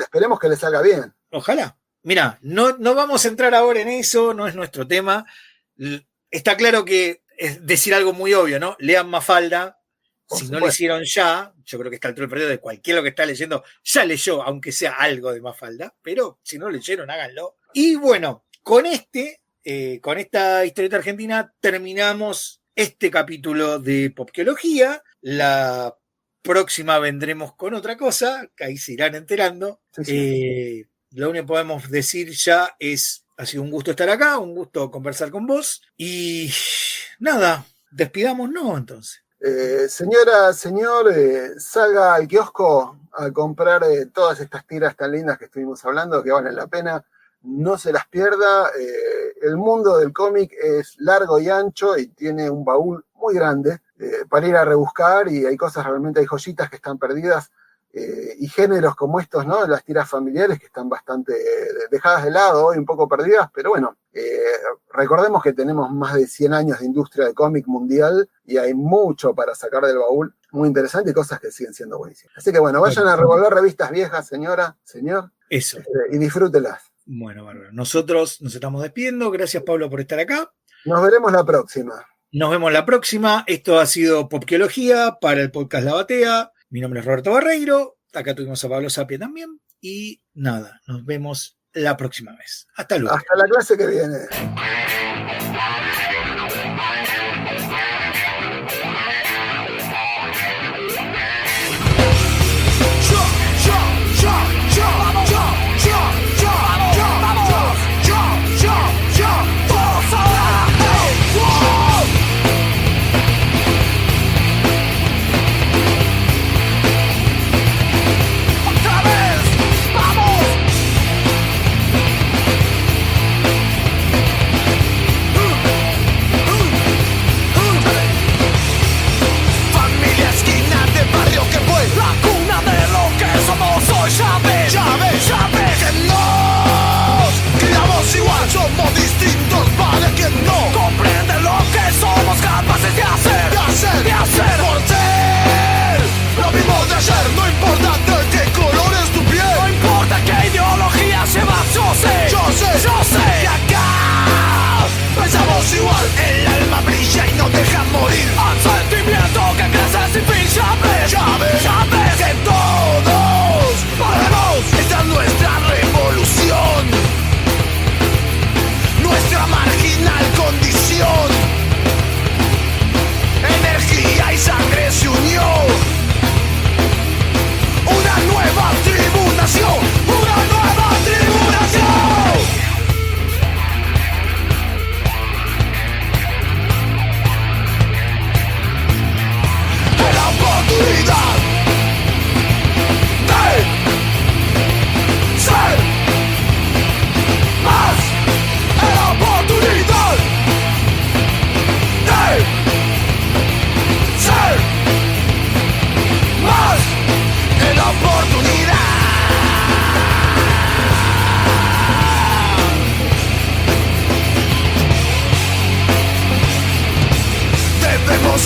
esperemos que le salga bien. Ojalá. Mira, no vamos a entrar ahora en eso, no es nuestro tema. Está claro que es decir algo muy obvio, ¿no? Lean Mafalda. Si no lo hicieron ya, yo creo que está al del periodo de cualquiera que está leyendo, ya leyó, aunque sea algo de Mafalda, pero si no lo leyeron, háganlo. Y bueno, con esta historieta argentina terminamos este capítulo de Popqueología. La próxima vendremos con otra cosa, que ahí se irán enterando. Sí. Lo único que podemos decir ya es, ha sido un gusto estar acá, un gusto conversar con vos, y nada, despidámonos entonces. Señora, señor, salga al kiosco a comprar todas estas tiras tan lindas que estuvimos hablando, que valen la pena, no se las pierda. El mundo del cómic es largo y ancho y tiene un baúl muy grande para ir a rebuscar, y hay hay joyitas que están perdidas, y géneros como estos, ¿no? Las tiras familiares que están bastante dejadas de lado hoy, un poco perdidas, pero bueno, recordemos que tenemos más de 100 años de industria de cómic mundial y hay mucho para sacar del baúl, muy interesante, y cosas que siguen siendo buenísimas. Así que bueno, vayan a revolver revistas viejas, señora, señor, eso, y disfrútelas. Bueno, bárbaro. Nosotros nos estamos despidiendo. Gracias, Pablo, por estar acá. Nos veremos la próxima. Nos vemos la próxima. Esto ha sido Popqueología para el podcast La Batea. Mi nombre es Roberto Barreiro. Acá tuvimos a Pablo Sapia también. Y nada, nos vemos la próxima vez. Hasta luego. Hasta la clase que viene.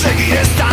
seguir estando.